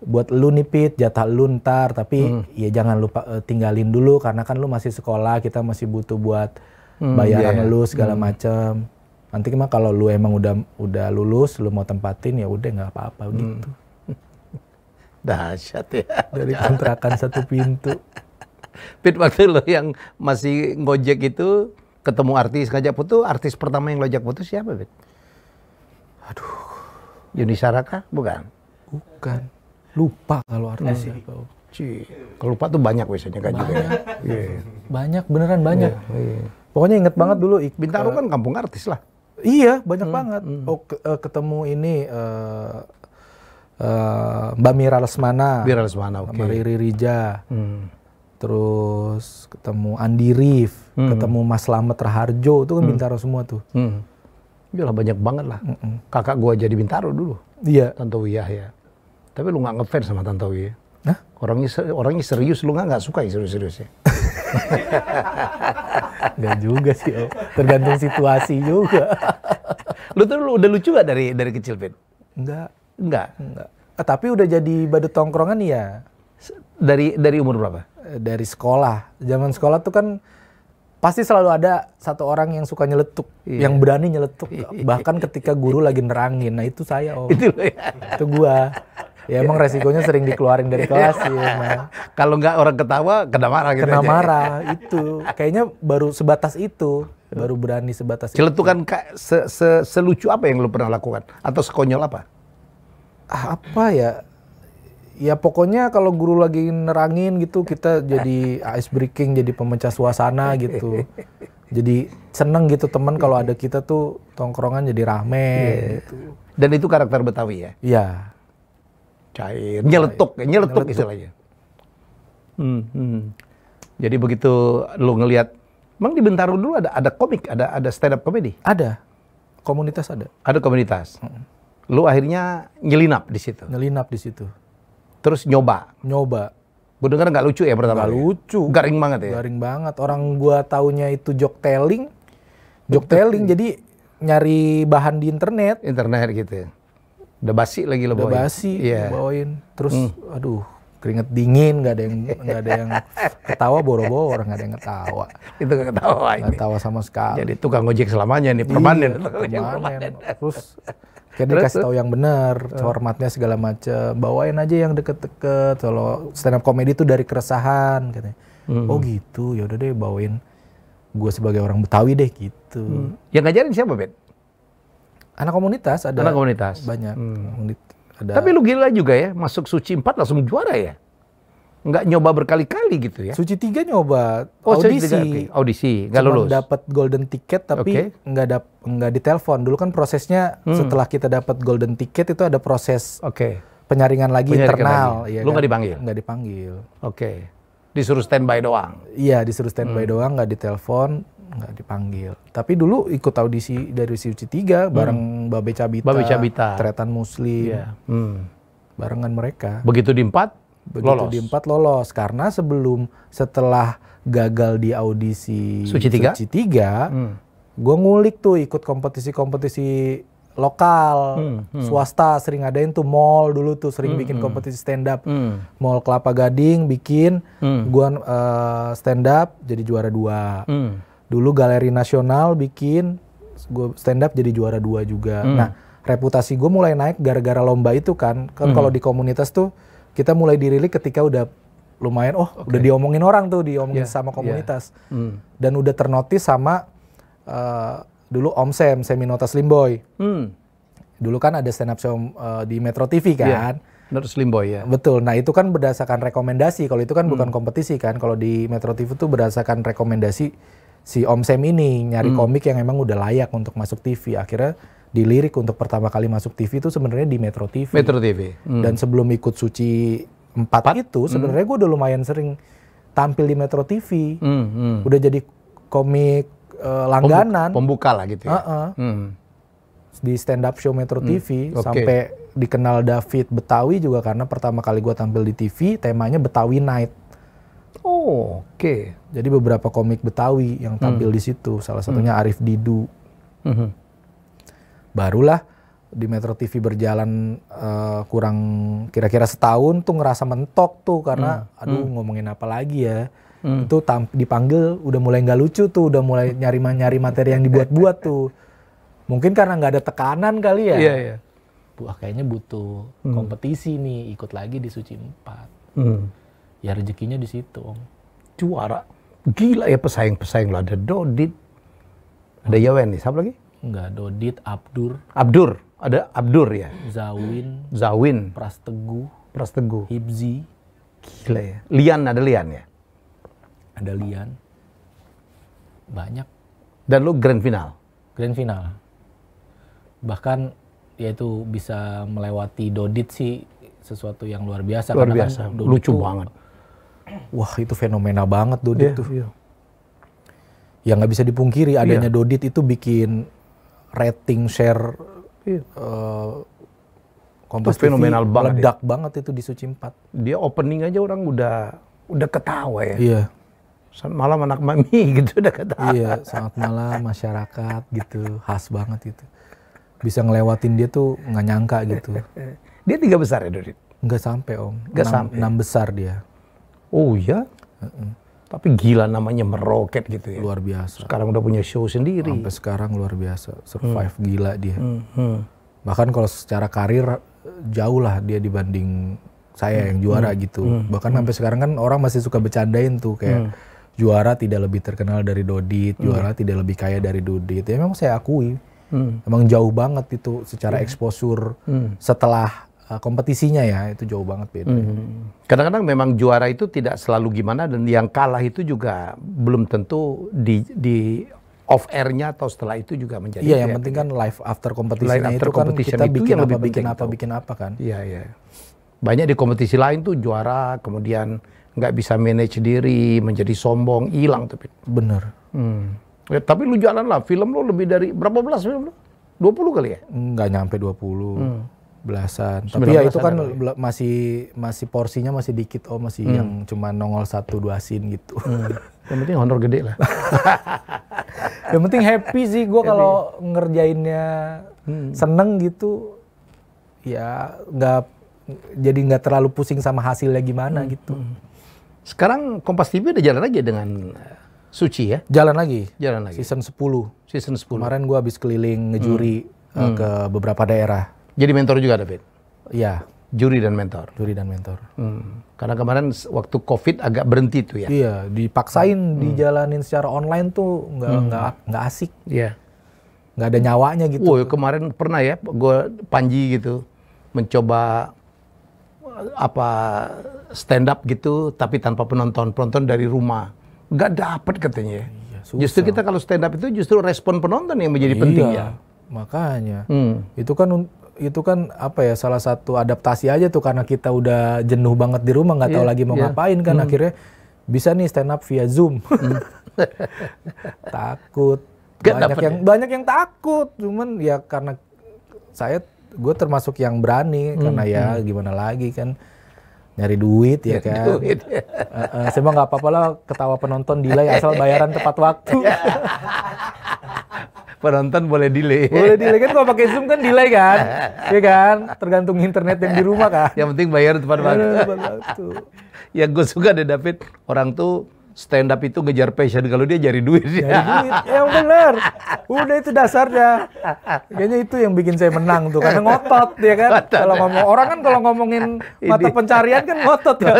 buat lu nih Pit, jatah lu ntar, tapi ya jangan lupa tinggalin dulu karena kan lu masih sekolah, kita masih butuh buat bayaran lu segala macem. Nanti mah kalau lu emang udah lulus, lu mau tempatin ya udah nggak apa-apa gitu. Dahsyat ya. Dari kontrakan satu pintu. Pit, waktu lo yang masih ngojek itu ketemu artis ngajak foto, artis pertama yang lo ajak foto siapa, Pit? Aduh. Yuni Saraka? Bukan. Lupa kalau artis siapa. Kalau lupa tuh banyak biasanya kan juga ya. Banyak, beneran banyak. Pokoknya inget banget dulu. Bintaro kan kampung artis lah. Iya, banyak banget. Ketemu ini Mbak Mira Lesmana. Sama Riri Rija. Terus ketemu Andi Rif, ketemu Mas Slamet Raharjo, itu kan Bintaro semua tuh. Iyalah banyak banget lah. Kakak gua jadi Bintaro dulu. Iya. Tantowi Yahya. Tapi lu nggak ngefans sama Tantowi ya? Hah? Orangnya serius, lu nggak suka ya serius-serius ya? Nggak juga sih, Om. Tergantung situasi juga. Lu tuh udah lucu gak dari kecil, Pit? Enggak. Tapi udah jadi badut tongkrongan ya. Dari umur berapa? Dari sekolah. Zaman sekolah tuh kan pasti selalu ada satu orang yang suka nyeletuk, yang berani nyeletuk. Bahkan ketika guru lagi nerangin. Nah itu saya, Om. Itu lo ya? Itu gua. Ya emang resikonya sering dikeluarin dari kelas sih emang. Kalau nggak orang ketawa, kena marah gitu. Kena marah, itu. Kayaknya baru sebatas itu. Baru berani sebatas Celetukan selucu apa yang lu pernah lakukan? Atau sekonyol apa? Apa ya? Ya pokoknya kalau guru lagi nerangin gitu, kita jadi ice breaking, jadi pemecah suasana gitu. Jadi seneng gitu teman kalau ada kita tuh tongkrongan jadi rame gitu. Dan itu karakter Betawi ya? Iya. Cair, nyeletuk istilahnya. Jadi begitu lu ngelihat, emang di Bintaro dulu ada komik, ada stand up comedy? Ada, komunitas ada. Ada komunitas. Lu akhirnya nyelinap di situ. Terus nyoba. Gue denger nggak lucu ya pertama? Nggak lucu. Garing banget ya? Garing banget. Orang gua taunya itu joke telling, jadi nyari bahan di internet. Internet gitu. Udah basi lagi lo bawain. Udah basi, bawain. Terus, aduh, keringet dingin, nggak ada yang ketawa, boro-boro, nggak ada yang ketawa. Itu nggak ketawa ini. Nggak ketawa sama sekali. Jadi tukang ojek selamanya nih, permanen. Permanen. Terus, kayak dikasih tahu yang benar, formatnya segala macam. Bawain aja yang deket-deket. Kalau stand up comedy itu dari keresahan, katanya. Oh gitu, yaudah deh bawain. Gue sebagai orang Betawi deh gitu. Yang ngajarin siapa, Bet? Anak komunitas ada. Anak komunitas. Banyak. Ada. Tapi lu gila juga ya, masuk Suci 4 langsung juara ya? Nggak nyoba berkali-kali gitu ya? Suci 3 nyoba audisi, nggak lulus. Dapat golden ticket tapi nggak ditelepon. Dulu kan prosesnya setelah kita dapat golden ticket itu ada proses penyaringan lagi internal. Lagi. Lu nggak dipanggil? Nggak dipanggil. Disuruh standby doang? Iya, disuruh standby doang, nggak ditelepon, nggak dipanggil. Tapi dulu ikut audisi dari Suci 3 bareng Babe Cabita, Tretan Muslim, barengan mereka. Begitu di 4 lolos. Karena setelah gagal di audisi Suci 3, gue ngulik tuh ikut kompetisi lokal, swasta sering adain tuh, mall dulu tuh sering bikin kompetisi stand up. Mall Kelapa Gading bikin, gue stand up jadi juara 2. Dulu Galeri Nasional bikin, gue stand up jadi juara 2 juga. Nah, reputasi gue mulai naik gara-gara lomba itu kan. Kalau di komunitas tuh kita mulai dirilik ketika udah lumayan, udah diomongin orang tuh, diomongin sama komunitas. Dan udah ternotis sama dulu Om Seminota Slim Boy. Dulu kan ada stand up show di Metro TV kan. Slim Boy ya. Betul. Nah itu kan berdasarkan rekomendasi. Kalau itu kan bukan kompetisi kan. Kalau di Metro TV itu berdasarkan rekomendasi si Om Sem ini nyari komik yang emang udah layak untuk masuk TV. Akhirnya dilirik untuk pertama kali masuk TV itu sebenarnya di Metro TV. Dan sebelum ikut Suci 4 itu sebenarnya gue udah lumayan sering tampil di Metro TV. Udah jadi komik langganan. Pembuka lah gitu ya. Di stand up show Metro TV sampai dikenal David Betawi juga karena pertama kali gue tampil di TV temanya Betawi Night. Jadi beberapa komik Betawi yang tampil di situ, salah satunya Arif Didu. Barulah di Metro TV berjalan kurang kira-kira setahun tuh ngerasa mentok tuh karena ngomongin apa lagi ya. Itu dipanggil udah mulai nggak lucu tuh, udah mulai nyari materi yang dibuat-buat tuh. Mungkin karena nggak ada tekanan kali ya. Iya, iya. Wah, kayaknya butuh kompetisi nih, ikut lagi di Suci 4. Ya rezekinya di situ, Om. Juara. Gila ya pesaing-pesaing lo. Ada Dodit. Ada Yawen nih. Siapa lagi? Enggak, Dodit, Abdur. Ada Abdur ya. Zawin. Prasteguh. Hibzi. Gila ya. Lian, ada Lian ya? Ada Lian. Banyak. Dan lu grand final? Grand final. Bahkan yaitu bisa melewati Dodit sih sesuatu yang luar biasa. Luar biasa. Kan lucu banget. Wah, itu fenomena banget Dodit tuh. Iya. Yang nggak bisa dipungkiri adanya Dodit itu bikin rating share Kompas TV fenomenal banget. Meledak banget itu di Suci 4. Dia opening aja orang udah ketawa ya. Iya. Selamat malam anak mami gitu udah ketawa. Iya, selamat malam masyarakat gitu. Khas banget itu. Bisa ngelewatin dia tuh nggak nyangka gitu. Dia 3 besar ya Dodit? Nggak sampai Om. Nggak sampai. 6 besar dia. Oh iya? Tapi gila namanya meroket gitu ya. Luar biasa. Sekarang udah punya show sendiri. Sampai sekarang luar biasa. Survive gila dia. Bahkan kalau secara karir jauh lah dia dibanding saya yang juara gitu. Bahkan sampai sekarang kan orang masih suka bercandain tuh kayak juara tidak lebih terkenal dari Dodit, juara tidak lebih kaya dari Dodit. Ya memang saya akui. Emang jauh banget itu secara exposure setelah kompetisinya ya, itu jauh banget beda. Kadang-kadang memang juara itu tidak selalu gimana dan yang kalah itu juga belum tentu di off air-nya atau setelah itu juga menjadi. Iya, yang penting kan live after competition itu kan kita bikin apa kan. Iya, iya. Banyak di kompetisi lain tuh juara kemudian nggak bisa manage diri, menjadi sombong, hilang tuh. Bener. Ya, tapi lu jalan lah, film lu lebih dari berapa belas film lu? 20 kali ya? Nggak nyampe 20. Belasan. Tapi ya itu kan masih porsinya masih dikit, masih yang cuma nongol 1-2 scene gitu. Yang penting honor gede lah. Yang penting happy sih gue kalau ngerjainnya seneng gitu. Ya nggak terlalu pusing sama hasilnya gimana gitu. Sekarang Kompas TV udah jalan lagi dengan Suci ya? Jalan lagi. Season 10. Kemarin gue habis keliling ngejuri ke beberapa daerah. Jadi mentor juga David? Iya. Juri dan mentor? Karena kemarin waktu COVID agak berhenti tuh ya? Iya, dipaksain dijalanin secara online tuh nggak asik. Iya. Nggak ada nyawanya gitu. Oh, kemarin pernah ya, gue Panji gitu, mencoba stand up gitu, tapi tanpa penonton dari rumah. Nggak dapet katanya. Iya, justru kita kalau stand up itu justru respon penonton yang menjadi penting ya. Makanya. Itu kan apa ya, salah satu adaptasi aja tuh karena kita udah jenuh banget di rumah nggak tahu lagi mau ngapain kan, akhirnya bisa nih stand up via Zoom. Takut. Banyak yang takut, cuman ya karena gue termasuk yang berani karena ya gimana lagi kan, nyari duit ya kan. Saya mah nggak apa-apa lah ketawa penonton delay asal bayaran tepat waktu. Penonton boleh delay. Boleh delay kan, kalau pakai Zoom kan delay kan, ya kan, tergantung internet yang di rumah kan. Yang penting bayar tepat waktu. Ya gue suka deh David, orang tuh stand up itu ngejar passion, kalau dia cari duit. Yang benar. Udah itu dasarnya. Kayaknya itu yang bikin saya menang tuh, karena ngotot ya kan. Kalau ngomong orang kan kalau ngomongin mata pencarian kan ngotot ya.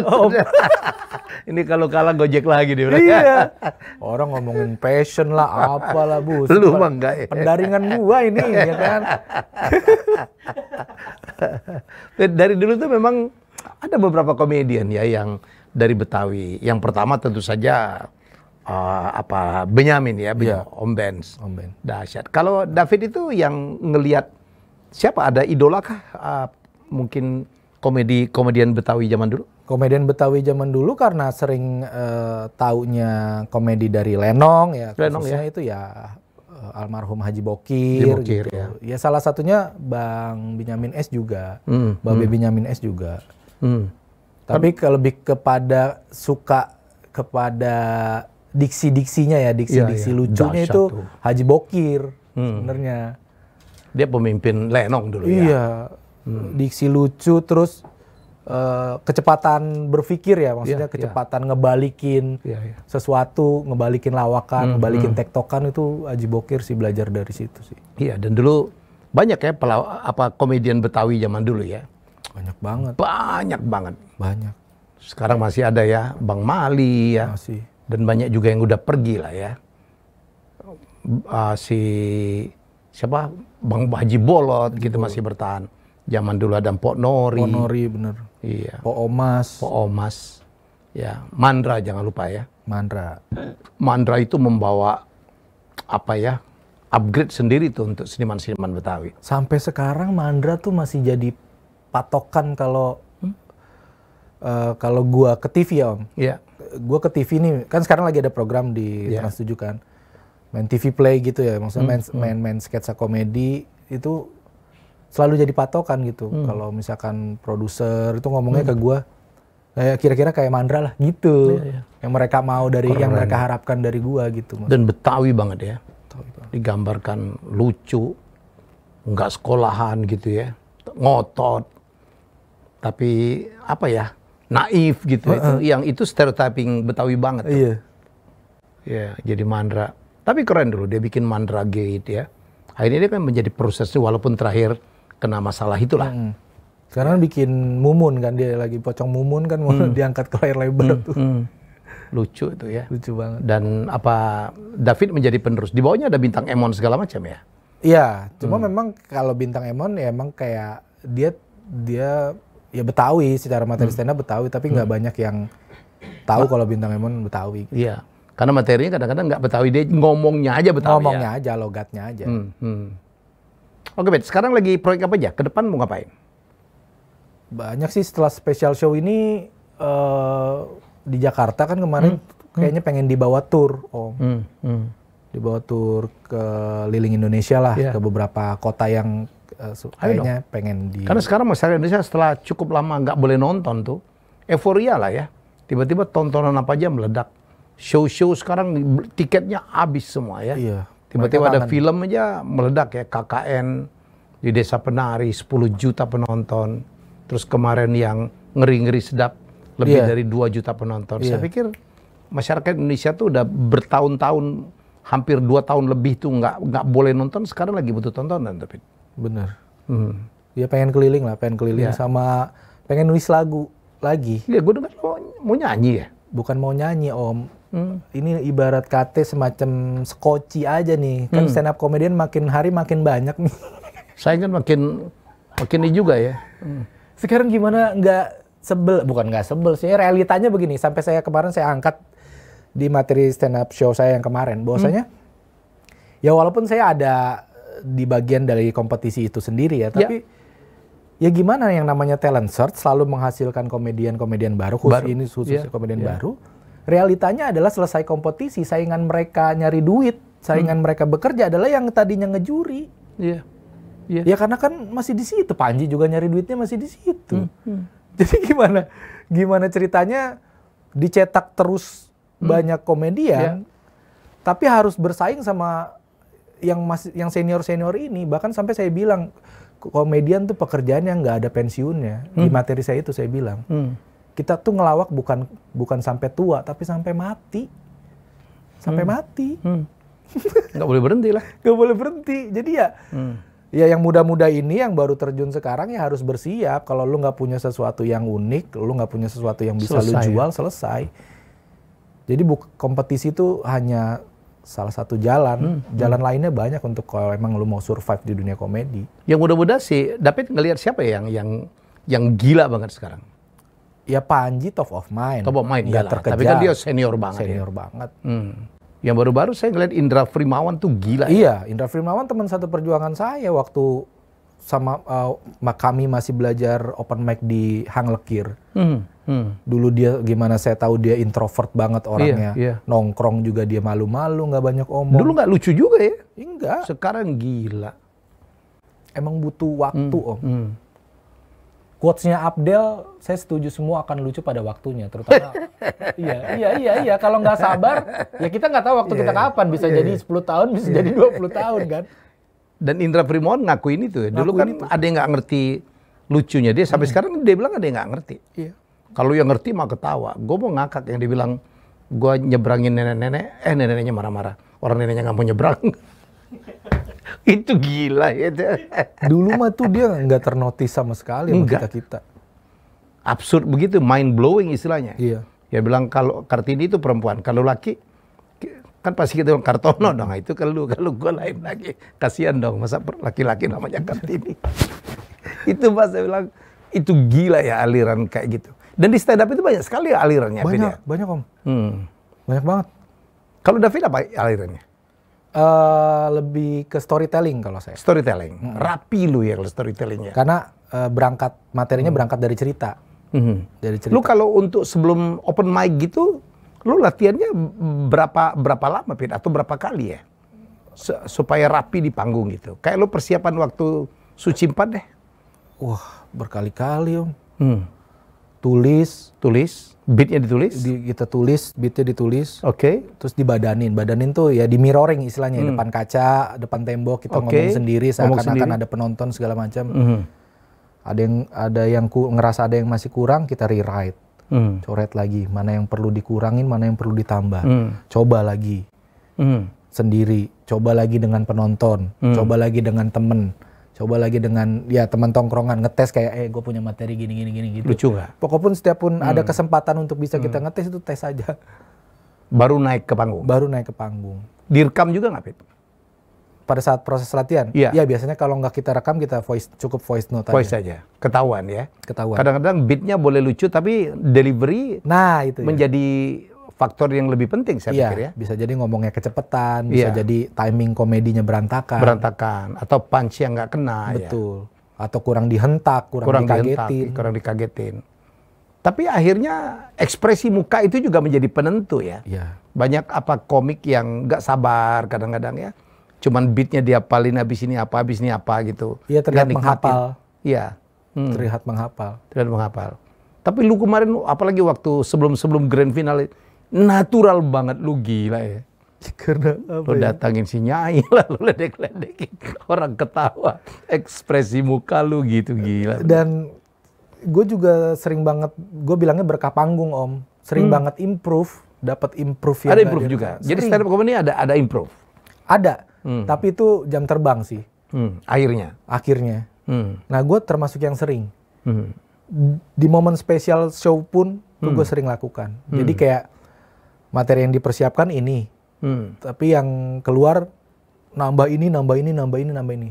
Ini kalau kalah Gojek lagi dia. Iya. Orang ngomongin passion lah, apalah Bu. Lu mah enggak ya. Pendaringan gua ini ya kan. Dari dulu tuh memang ada beberapa komedian ya yang dari Betawi. Yang pertama tentu saja Benyamin ya, Om Benz. Dahsyat. Kalau David itu yang ngelihat siapa, ada idola kah? Mungkin komedian Betawi zaman dulu? Komedian Betawi zaman dulu karena sering taunya komedi dari Lenong ya. Khususnya itu ya almarhum Haji Bokir gitu. Ya salah satunya Bang Benyamin S juga. Babe Benyamin S juga. Tapi lebih kepada suka kepada diksi-diksinya ya, diksi-diksi lucunya itu tuh. Haji Bokir sebenarnya. Dia pemimpin Lenong dulu ya. Iya. Diksi lucu, terus kecepatan berpikir ya, maksudnya kecepatan ngebalikin sesuatu, ngebalikin lawakan, ngebalikin tektokan, itu Aji Bokir sih belajar dari situ sih. Iya, dan dulu banyak ya komedian Betawi zaman dulu ya. Banyak banget. Banyak banget. Banyak. Sekarang masih ada ya, Bang Mali ya. Masih. Dan banyak juga yang udah pergi lah ya. Siapa? Bang Haji Bolot gitu masih bertahan. Zaman dulu ada Mpok Nori. Mpok Nori bener. Iya. Pok Omas. Pok Omas. Ya, Mandra jangan lupa ya. Mandra itu membawa upgrade sendiri tuh untuk seniman-seniman Betawi. Sampai sekarang Mandra tuh masih jadi patokan kalau gua ke TV ya, Om. Iya. Gua ke TV nih, kan sekarang lagi ada program di Trans 7 kan. Main TV play gitu ya, maksudnya main sketsa komedi itu selalu jadi patokan gitu. Kalau misalkan produser itu ngomongnya ke gua, kira-kira kayak Mandra lah gitu. Yang mereka mau dari, yang mereka harapkan dari gua gitu. Dan Betawi banget ya. Digambarkan lucu, nggak sekolahan gitu ya, ngotot, tapi naif gitu. Itu stereotyping Betawi banget. Iya. Ya, jadi Mandra. Tapi keren dulu dia bikin Mandra Gate ya. Akhirnya dia kan menjadi prosesnya walaupun terakhir kena masalah itulah. Sekarang bikin Mumun kan, dia lagi pocong Mumun kan, mau diangkat ke layar lebar tuh. Lucu itu ya. Lucu banget. Dan David menjadi penerus. Di bawahnya ada Bintang Emon segala macam ya. Iya, cuma memang kalau Bintang Emon ya emang kayak dia ya Betawi, secara materi stand up Betawi, tapi nggak banyak yang tahu kalau Bintang Emon Betawi. Iya, karena materinya kadang-kadang nggak Betawi, dia ngomongnya aja Betawi. Ngomongnya aja, logatnya aja. Oke, Bet, sekarang lagi proyek apa aja? Ke depan mau ngapain? Banyak sih setelah special show ini di Jakarta kan kemarin kayaknya pengen dibawa tour, Om. Dibawa tour ke keliling Indonesia lah, ke beberapa kota yang kayaknya pengen di... Karena sekarang masyarakat Indonesia setelah cukup lama nggak boleh nonton tuh, euforia lah ya. Tiba-tiba tontonan apa aja meledak. Show-show sekarang tiketnya habis semua ya. Iya. Tiba-tiba ada film aja meledak ya, KKN di Desa Penari 10 juta penonton. Terus kemarin yang ngeri-ngeri sedap lebih dari 2 juta penonton. Saya pikir masyarakat Indonesia tuh udah bertahun-tahun, hampir 2 tahun lebih tuh nggak boleh nonton, sekarang lagi butuh tontonan tapi. Bener. Ya pengen keliling sama pengen nulis lagu lagi. Iya, gue dengar mau nyanyi ya? Bukan mau nyanyi, Om. Ini ibarat kate semacam skoci aja nih. Kan stand up comedian makin hari makin banyak nih. Saya kan makin ini juga ya. Sekarang gimana nggak sebel? Bukan nggak sebel sih, realitanya begini. Sampai kemarin saya angkat di materi stand up show saya yang kemarin. Bahwasanya ya walaupun saya ada di bagian dari kompetisi itu sendiri ya, tapi ya gimana yang namanya talent search selalu menghasilkan komedian-komedian baru, khusus komedian baru. Realitanya adalah selesai kompetisi, saingan mereka nyari duit, saingan mereka bekerja adalah yang tadinya ngejuri. Ya karena kan masih di situ, Panji juga nyari duitnya masih di situ. Jadi gimana ceritanya dicetak terus banyak komedian, tapi harus bersaing sama yang senior ini. Bahkan sampai saya bilang komedian tuh pekerjaan yang nggak ada pensiunnya. Di materi saya itu saya bilang kita tuh ngelawak bukan sampai tua, tapi sampai mati. Mati. Nggak boleh berhenti lah. Nggak boleh berhenti. Jadi ya yang muda-muda ini yang baru terjun sekarang ya harus bersiap. Kalau lu nggak punya sesuatu yang unik, lu nggak punya sesuatu yang bisa lu jual, selesai. Jadi kompetisi itu hanya salah satu jalan. Jalan lainnya banyak untuk kalau emang lu mau survive di dunia komedi. Yang muda-muda sih, David ngelihat siapa ya yang gila banget sekarang? Ya Panji top of mind. Top of mind, nggak terkejar. Tapi kan dia senior banget. Banget. Yang baru-baru saya ngeliat Indra Frimawan tuh gila. Iya, Indra Frimawan teman satu perjuangan saya waktu sama kami masih belajar open mic di Hang Lekir. Dulu dia gimana saya tahu dia introvert banget orangnya. Nongkrong juga dia malu-malu, nggak banyak omong. Dulu nggak lucu juga ya? Enggak. Sekarang gila. Emang butuh waktu, Om. Quotes-nya Abdel, saya setuju semua akan lucu pada waktunya, terutama. Iya. Kalau nggak sabar, ya kita nggak tahu waktu kita kapan. Bisa jadi 10 tahun, bisa jadi 20 tahun kan. Dan Indra Frimawan ngakuin itu. Dulu kan ada yang nggak ngerti lucunya dia sampai sekarang dia bilang dia nggak ngerti. Iya. Kalau yang ngerti mah ketawa. Gue mau ngakak yang dibilang gue nyebrangin nenek-nenek, neneknya marah-marah. Orang neneknya nggak mau nyebrang. Itu gila ya. Dulu mah tuh dia nggak ternotis sama sekali sama kita. Absurd begitu, mind blowing istilahnya. Iya. Dia bilang kalau Kartini itu perempuan, kalau laki kan pasti kita bilang Kartono dong. Itu kalau gue lain lagi, kasihan dong masa laki-laki namanya Kartini. Itu pas saya bilang itu gila ya aliran kayak gitu. Dan di stand up itu banyak sekali alirannya. Banyak Om. Banyak banget. Kalau David apa alirannya? Lebih ke storytelling kalau saya. Storytelling. Rapi lu ya kalau storytellingnya. Karena materinya berangkat dari cerita. Dari cerita. Lu kalau untuk sebelum open mic gitu, lu latihannya berapa lama, Pit? Atau berapa kali ya? Supaya rapi di panggung gitu. Kayak lu persiapan waktu Suci 4 deh. Wah, berkali-kali Om. Tulis, beatnya ditulis? Kita tulis, beatnya ditulis. Oke. Terus dibadanin. Badanin tuh ya di mirroring istilahnya. Depan kaca, depan tembok, kita ngomong sendiri. Seakan-akan ada penonton segala macam. Ada yang ngerasa ada yang masih kurang, kita rewrite. Coret lagi, mana yang perlu dikurangin, mana yang perlu ditambah. Coba lagi sendiri, coba lagi dengan penonton, coba lagi dengan temen, coba lagi dengan ya teman tongkrongan, ngetes kayak gue punya materi gini gitu. Lucu nggak? Pokoknya setiap pun ada kesempatan untuk bisa kita ngetes itu tes aja. Baru naik ke panggung. Direkam juga nggak, Pit? Pada saat proses latihan? Iya. Ya biasanya kalau nggak kita rekam, kita cukup voice note voice aja. Ketahuan ya? Ketahuan. Kadang-kadang beatnya boleh lucu, tapi delivery itu menjadi faktor yang lebih penting saya pikir ya. Bisa jadi ngomongnya kecepatan, bisa jadi timing komedinya berantakan. Atau punch yang nggak kena. Betul. Atau kurang dihentak, kurang dikagetin. Tapi akhirnya ekspresi muka itu juga menjadi penentu ya. Banyak komik yang nggak sabar kadang-kadang ya. Cuman beatnya dia apalin habis ini apa gitu. Iya, terlihat menghafal. Iya. Terlihat menghafal. Tapi lu kemarin apalagi waktu sebelum grand final natural banget, lu gila ya. Karena apa? Lu datangin si Nyai lah, lu ledek-ledekin orang ketawa, ekspresi muka lu gitu gila. Dan gue juga sering banget, gue bilangnya berkah panggung Om, sering banget dapat improve. Ada improve juga. Jadi stand up comedy ada improve. Ada. Tapi itu jam terbang sih. Akhirnya. Nah gue termasuk yang sering. Di momen spesial show pun gue sering lakukan. Jadi kayak materi yang dipersiapkan ini. Tapi yang keluar nambah ini.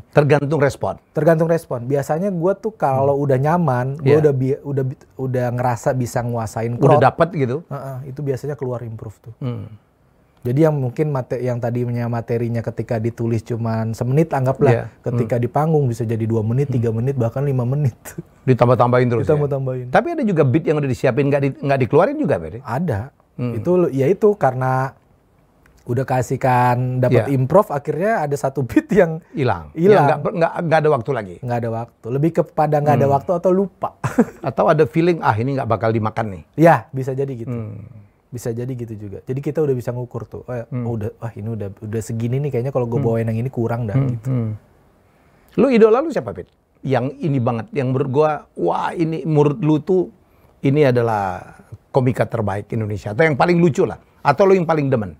Tergantung respon. Biasanya gue tuh kalau udah nyaman, gue udah ngerasa bisa nguasain crowd. Udah dapet gitu. Itu biasanya keluar improve tuh. Jadi yang mungkin yang tadinya materinya ketika ditulis cuman semenit anggaplah, ketika di panggung bisa jadi 2 menit, 3 menit, bahkan 5 menit. Ditambah-tambahin terus. Ditambah-tambahin. Tapi ada juga beat yang udah disiapin nggak dikeluarin juga, Bede? Ada. Itu karena udah kasihkan dapat improv, akhirnya ada satu beat yang hilang. Ya, nggak ada waktu lagi. Nggak ada waktu. Lebih kepada nggak ada waktu atau lupa. Atau ada feeling ini nggak bakal dimakan nih. Ya, bisa jadi gitu. Bisa jadi gitu juga. Jadi kita udah bisa ngukur tuh. Ini udah segini nih kayaknya kalau gue bawain yang ini kurang dah gitu. Lu idola lu siapa, Pit? Yang ini banget, yang menurut gue, ini menurut lu tuh ini adalah komika terbaik Indonesia atau yang paling lucu lah, atau lu yang paling demen?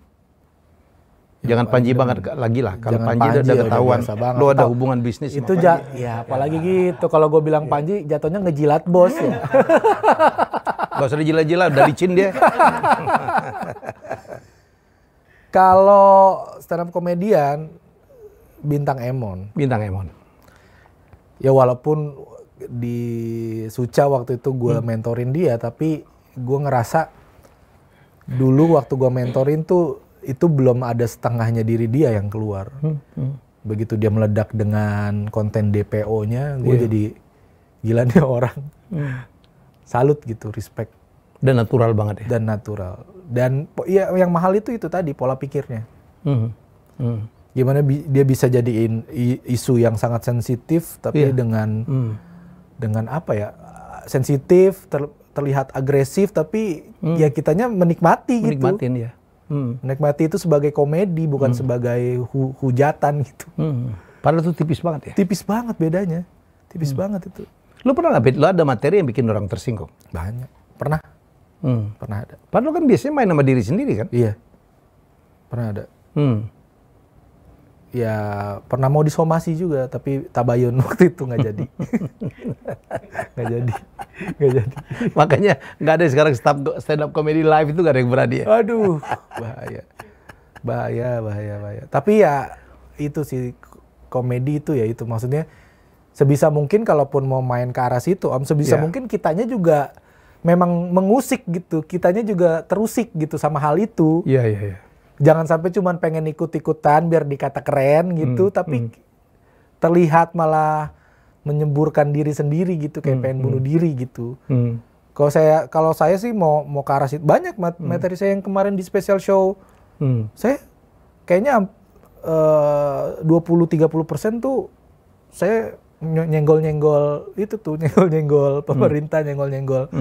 Jangan Panji banget lagi lah. Kalau Panji udah ketahuan lu ada hubungan bisnis itu apalagi gitu. Kalau gue bilang Panji jatuhnya ngejilat bos ya. Gak usah dijilat-jilat, udah licin dia. Kalau stand up komedian, Bintang Emon. Ya walaupun di Suca waktu itu gue mentorin dia, tapi gue ngerasa dulu waktu gue mentorin tuh itu belum ada setengahnya diri dia yang keluar. Begitu dia meledak dengan konten DPO-nya, gue jadi gila nih orang. Salut gitu, respect. Dan natural banget ya. Dan yang mahal itu tadi pola pikirnya. Gimana dia bisa jadiin isu yang sangat sensitif tapi dengan sensitif, terlihat agresif tapi ya kitanya menikmati gitu. Menikmatin ya. Menikmati itu sebagai komedi bukan sebagai hujatan gitu. Padahal itu tipis banget ya. Tipis banget bedanya. Tipis banget itu. Lu pernah nggak, lu ada materi yang bikin orang tersinggung? Banyak. Pernah. Pernah ada. Padahal kan biasanya main sama diri sendiri kan? Iya. Pernah ada. Ya pernah mau disomasi juga, tapi tabayun waktu itu nggak jadi. Nggak jadi. Makanya nggak ada sekarang stand up comedy live itu nggak ada yang berani ya? Aduh, bahaya. Tapi ya itu sih, komedi itu ya itu, maksudnya sebisa mungkin kalaupun mau main ke arah situ Om, sebisa mungkin kitanya juga memang mengusik gitu, kitanya juga terusik gitu sama hal itu. Iya. Jangan sampai cuman pengen ikut-ikutan biar dikata keren gitu, tapi terlihat malah menyemburkan diri sendiri gitu, kayak pengen bunuh diri gitu. Kalau saya sih mau ke arah situ. Banyak materi saya yang kemarin di special show, saya kayaknya 20-30% tuh saya nyenggol-nyenggol itu tuh, nyenggol-nyenggol pemerintah, nyenggol-nyenggol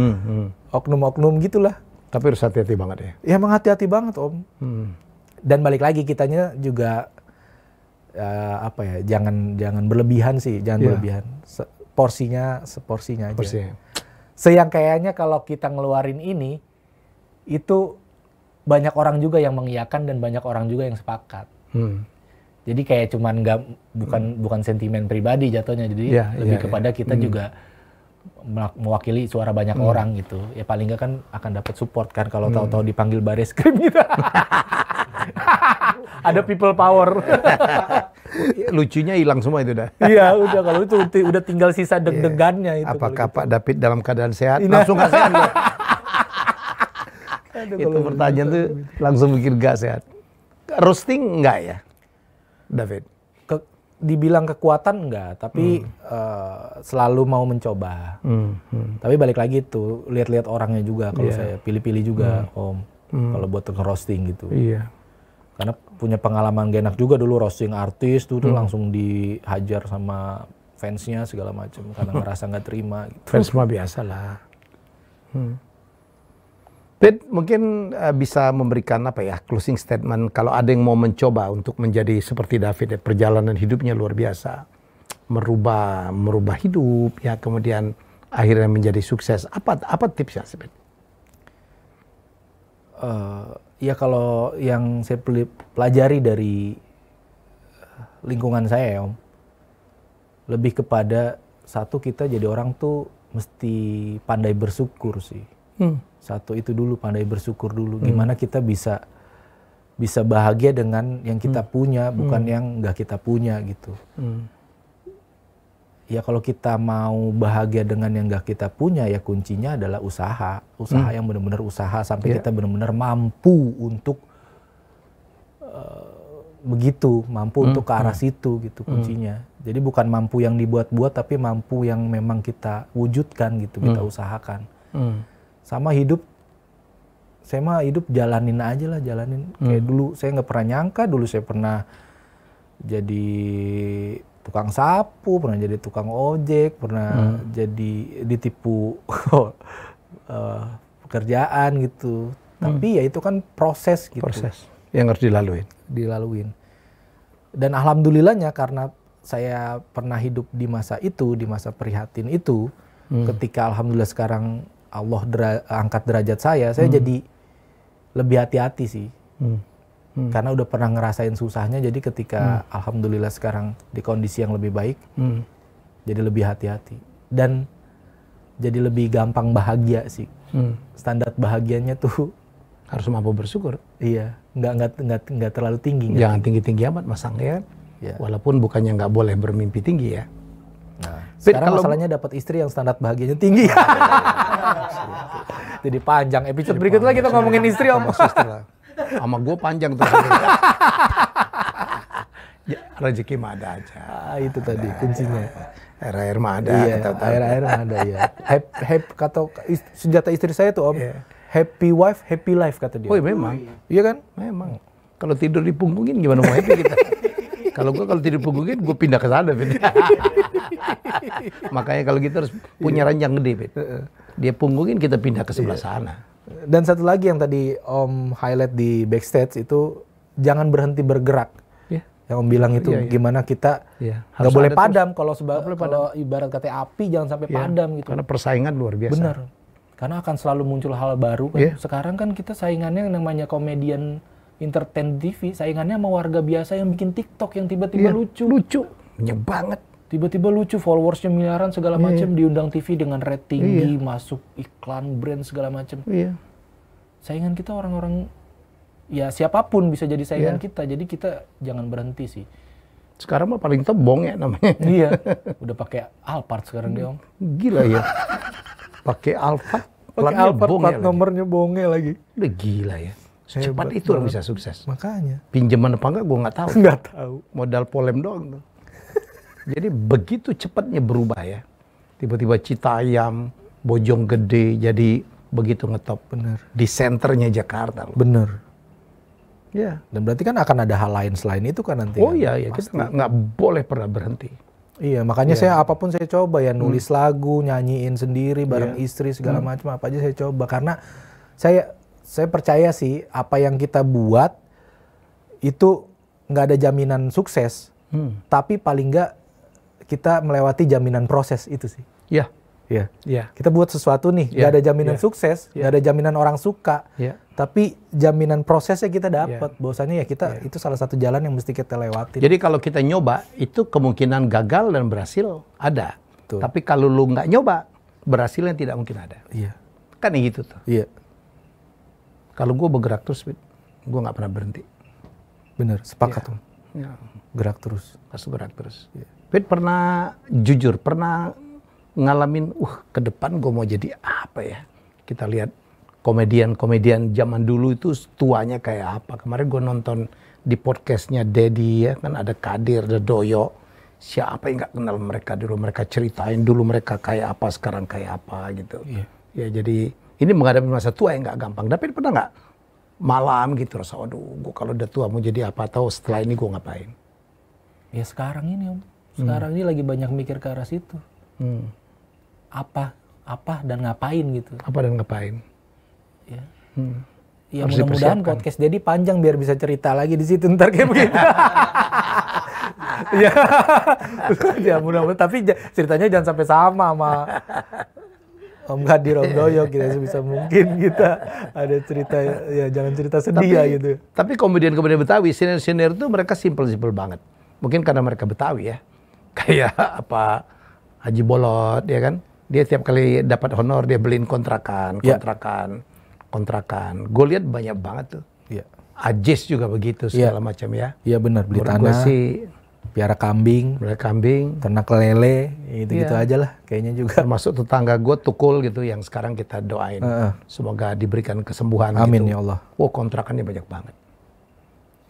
oknum-oknum gitulah. Tapi harus hati-hati banget ya? Ya emang hati-hati banget Om. Dan balik lagi kitanya juga jangan berlebihan sih, berlebihan. Porsinya seporsinya aja. Seyang kayaknya kalau kita ngeluarin ini, itu banyak orang juga yang mengiyakan dan banyak orang juga yang sepakat. Jadi kayak cuman bukan sentimen pribadi jatuhnya, jadi lebih kepada kita juga mewakili suara banyak orang gitu. Ya paling nggak kan akan dapat support kan kalau tahu-tahu dipanggil Bareskrim gitu. Ada people power. Lucunya hilang semua itu dah. Iya, udah kalau itu udah tinggal sisa deg-degannya itu. Apakah Pak David dalam keadaan sehat? Langsung nggak sehat. Itu pertanyaan tuh langsung mikir nggak sehat. Roasting enggak ya, David? Dibilang kekuatan enggak, tapi selalu mau mencoba. Tapi balik lagi tuh, lihat-lihat orangnya juga. Kalau saya pilih-pilih juga, Om. Kalau buat nge-roasting gitu. Iya. Karena punya pengalaman gak enak juga dulu roasting artis tuh langsung dihajar sama fansnya segala macam karena ngerasa nggak terima. Gitu. Fans mah biasa lah. Pit, mungkin bisa memberikan apa ya, closing statement kalau ada yang mau mencoba untuk menjadi seperti David ya, perjalanan hidupnya luar biasa, merubah hidup ya, kemudian akhirnya menjadi sukses. Apa tipsnya sih, Pit? Ya kalau yang saya pelajari dari lingkungan saya ya Om, lebih kepada satu, kita jadi orang tuh mesti pandai bersyukur sih. Satu itu dulu, pandai bersyukur dulu. Gimana kita bisa bahagia dengan yang kita punya, bukan yang nggak kita punya gitu. Ya kalau kita mau bahagia dengan yang nggak kita punya, ya kuncinya adalah usaha yang benar-benar usaha sampai kita benar-benar mampu untuk mampu untuk ke arah situ gitu kuncinya. Jadi bukan mampu yang dibuat-buat, tapi mampu yang memang kita wujudkan gitu, kita usahakan. Sama hidup, saya mah hidup jalanin aja lah, kayak dulu saya nggak pernah nyangka, dulu saya pernah jadi tukang sapu, pernah jadi tukang ojek, pernah jadi ditipu pekerjaan gitu. Tapi ya itu kan proses gitu. Proses yang harus dilaluin. Dan alhamdulillahnya karena saya pernah hidup di masa itu, di masa prihatin itu, ketika alhamdulillah sekarang Allah angkat derajat saya jadi lebih hati-hati sih. Karena udah pernah ngerasain susahnya, jadi ketika alhamdulillah sekarang di kondisi yang lebih baik, jadi lebih hati-hati. Dan jadi lebih gampang bahagia sih. Standar bahagianya tuh harus mampu bersyukur. Iya, nggak terlalu tinggi. Jangan tinggi-tinggi amat masang ya. Walaupun bukannya nggak boleh bermimpi tinggi ya. Nah, sekarang masalahnya dapat istri yang standar bahagianya tinggi. Jadi panjang. Episode berikutnya kita ngomongin istri Om. Sama gue panjang tuh. Ya, rezeki mah ada aja. Itu tadi kuncinya. Air mah ada. Iya, air mah ada ya. Kata senjata istri saya tuh Om. Happy wife, happy life kata dia. Oh iya, memang. Iya kan? Memang. Kalau tidur dipunggungin gimana mau happy kita? Kalau tidur punggungin, gue pindah ke sana. Makanya kalau kita harus punya ranjang gede, Bet. Dia punggungin, kita pindah ke sebelah sana. Dan satu lagi yang tadi Om highlight di backstage itu, jangan berhenti bergerak. Yang Om bilang itu gimana kita nggak boleh padam kalau ibarat kata api jangan sampai padam gitu. Karena persaingan luar biasa. Benar. Karena akan selalu muncul hal baru kan. Sekarang kan kita saingannya yang namanya komedian entertain TV, saingannya sama warga biasa yang bikin TikTok yang tiba-tiba lucu. Lucu, banget. Tiba-tiba lucu, followersnya miliaran segala macam, diundang TV dengan rate tinggi, masuk iklan brand segala macam. Saingan kita orang-orang, ya siapapun bisa jadi saingan kita, jadi kita jangan berhenti sih. Sekarang mah paling tebong ya namanya. Iya, udah pakai Alphard sekarang dia Om. Gila ya, pakai Alphard, plat nomornya bonge lagi. Udah gila ya. Cepat itu orang bisa sukses. Makanya. Pinjaman apa enggak gue nggak tahu. Nggak tahu. Modal polem doang tuh. Jadi begitu cepatnya berubah ya. Tiba-tiba Citayam, Bojonggede jadi begitu ngetop. Bener. Di senternya Jakarta. Bener. Ya. Dan berarti kan akan ada hal lain selain itu kan nanti. Oh iya, ya. Kita nggak boleh pernah berhenti. Iya, makanya saya apapun saya coba ya. Nulis lagu, nyanyiin sendiri bareng istri segala macam apa aja saya coba. Karena saya percaya sih apa yang kita buat itu nggak ada jaminan sukses, tapi paling nggak kita melewati jaminan proses itu sih. Iya. Iya. Kita buat sesuatu nih, nggak ada jaminan sukses, nggak ada jaminan orang suka, tapi jaminan prosesnya kita dapat. Bahwasanya ya kita itu salah satu jalan yang mesti kita lewati. Jadi kalau kita nyoba itu kemungkinan gagal dan berhasil ada. Betul. Tapi kalau lu nggak nyoba, berhasilnya tidak mungkin ada. Iya. Kan gitu tuh. Iya. Kalau gue bergerak terus, gue nggak pernah berhenti. Bener, sepakat Om. Gerak terus. Harus gerak terus. Fit pernah jujur, pernah ngalamin, ke depan gue mau jadi apa ya? Kita lihat komedian zaman dulu itu tuanya kayak apa. Kemarin gue nonton di podcastnya Dedi ya, kan ada Kadir, ada Doyo. Siapa yang nggak kenal mereka dulu? Mereka ceritain dulu mereka kayak apa, sekarang kayak apa gitu. Ya jadi ini menghadapi masa tua yang nggak gampang. Tapi pernah nggak malam gitu rasa, aduh, gue kalau udah tua mau jadi apa, atau setelah ini gue ngapain? Ya sekarang ini Om, sekarang ini lagi banyak mikir ke arah situ. Apa dan ngapain gitu. Apa dan ngapain? Ya, ya mudah-mudahan podcast jadi panjang biar bisa cerita lagi di situ ntar kayak begitu. Ya mudah-mudahan, tapi ceritanya jangan sampai sama Om Kadir, Om Doyo, kita sebisa mungkin kita ada cerita, ya jangan cerita sedih ya gitu. Tapi komedian-komedian Betawi, senior-senior itu mereka simple banget. Mungkin karena mereka Betawi ya. Kayak apa, Haji Bolot ya kan. Dia tiap kali dapat honor dia beliin kontrakan. Gue lihat banyak banget tuh. Ajis juga begitu segala macam ya. Iya benar, beli tanah. Piara kambing, ternak lele, gitu aja lah kayaknya juga. Termasuk tetangga gue Tukul gitu yang sekarang kita doain. Semoga diberikan kesembuhan. Amin gitu. Ya Allah. Kontrakannya banyak banget.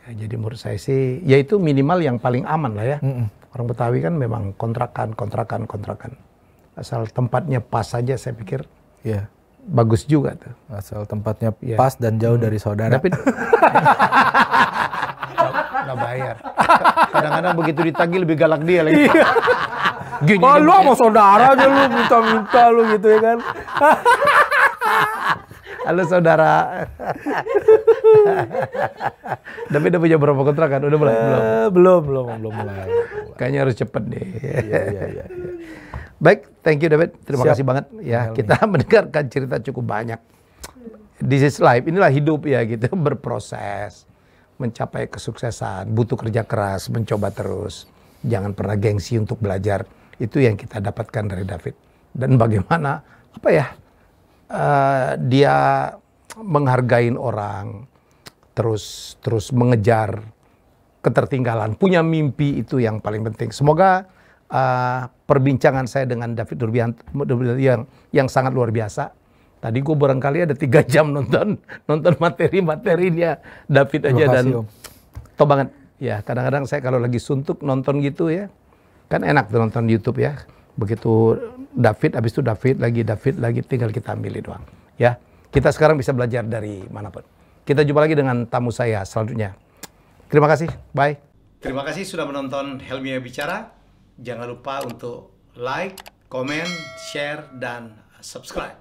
Ya, jadi menurut saya sih, ya itu minimal yang paling aman lah ya. Orang Betawi kan memang kontrakan. Asal tempatnya pas saja saya pikir bagus juga tuh. Asal tempatnya pas dan jauh dari saudara. Tapi nggak bayar. Kadang-kadang begitu ditagih lebih galak dia lagi. Lu sama saudara aja lu minta lu gitu ya kan. Halo saudara. Tapi udah punya berapa kontrakan? Udah mulai? Belum mulai. Kayaknya harus cepet deh. Iya. Baik, thank you David. Terima kasih banget ya. Kita mendengarkan cerita cukup banyak. This is life. Inilah hidup ya gitu, berproses. Mencapai kesuksesan, butuh kerja keras, mencoba terus. Jangan pernah gengsi untuk belajar. Itu yang kita dapatkan dari David. Dan bagaimana, dia menghargai orang, terus mengejar ketertinggalan, punya mimpi, itu yang paling penting. Semoga perbincangan saya dengan David Nurbianto yang sangat luar biasa. Tadi gue barangkali ada 3 jam nonton materi-materinya David aja. Dan top banget. Ya kadang-kadang saya kalau lagi suntuk nonton gitu ya, kan enak tuh nonton YouTube ya. Begitu David, habis itu David lagi, tinggal kita ambil doang. Ya, kita sekarang bisa belajar dari manapun. Kita jumpa lagi dengan tamu saya selanjutnya. Terima kasih, bye. Terima kasih sudah menonton Helmia Bicara. Jangan lupa untuk like, comment, share, dan subscribe.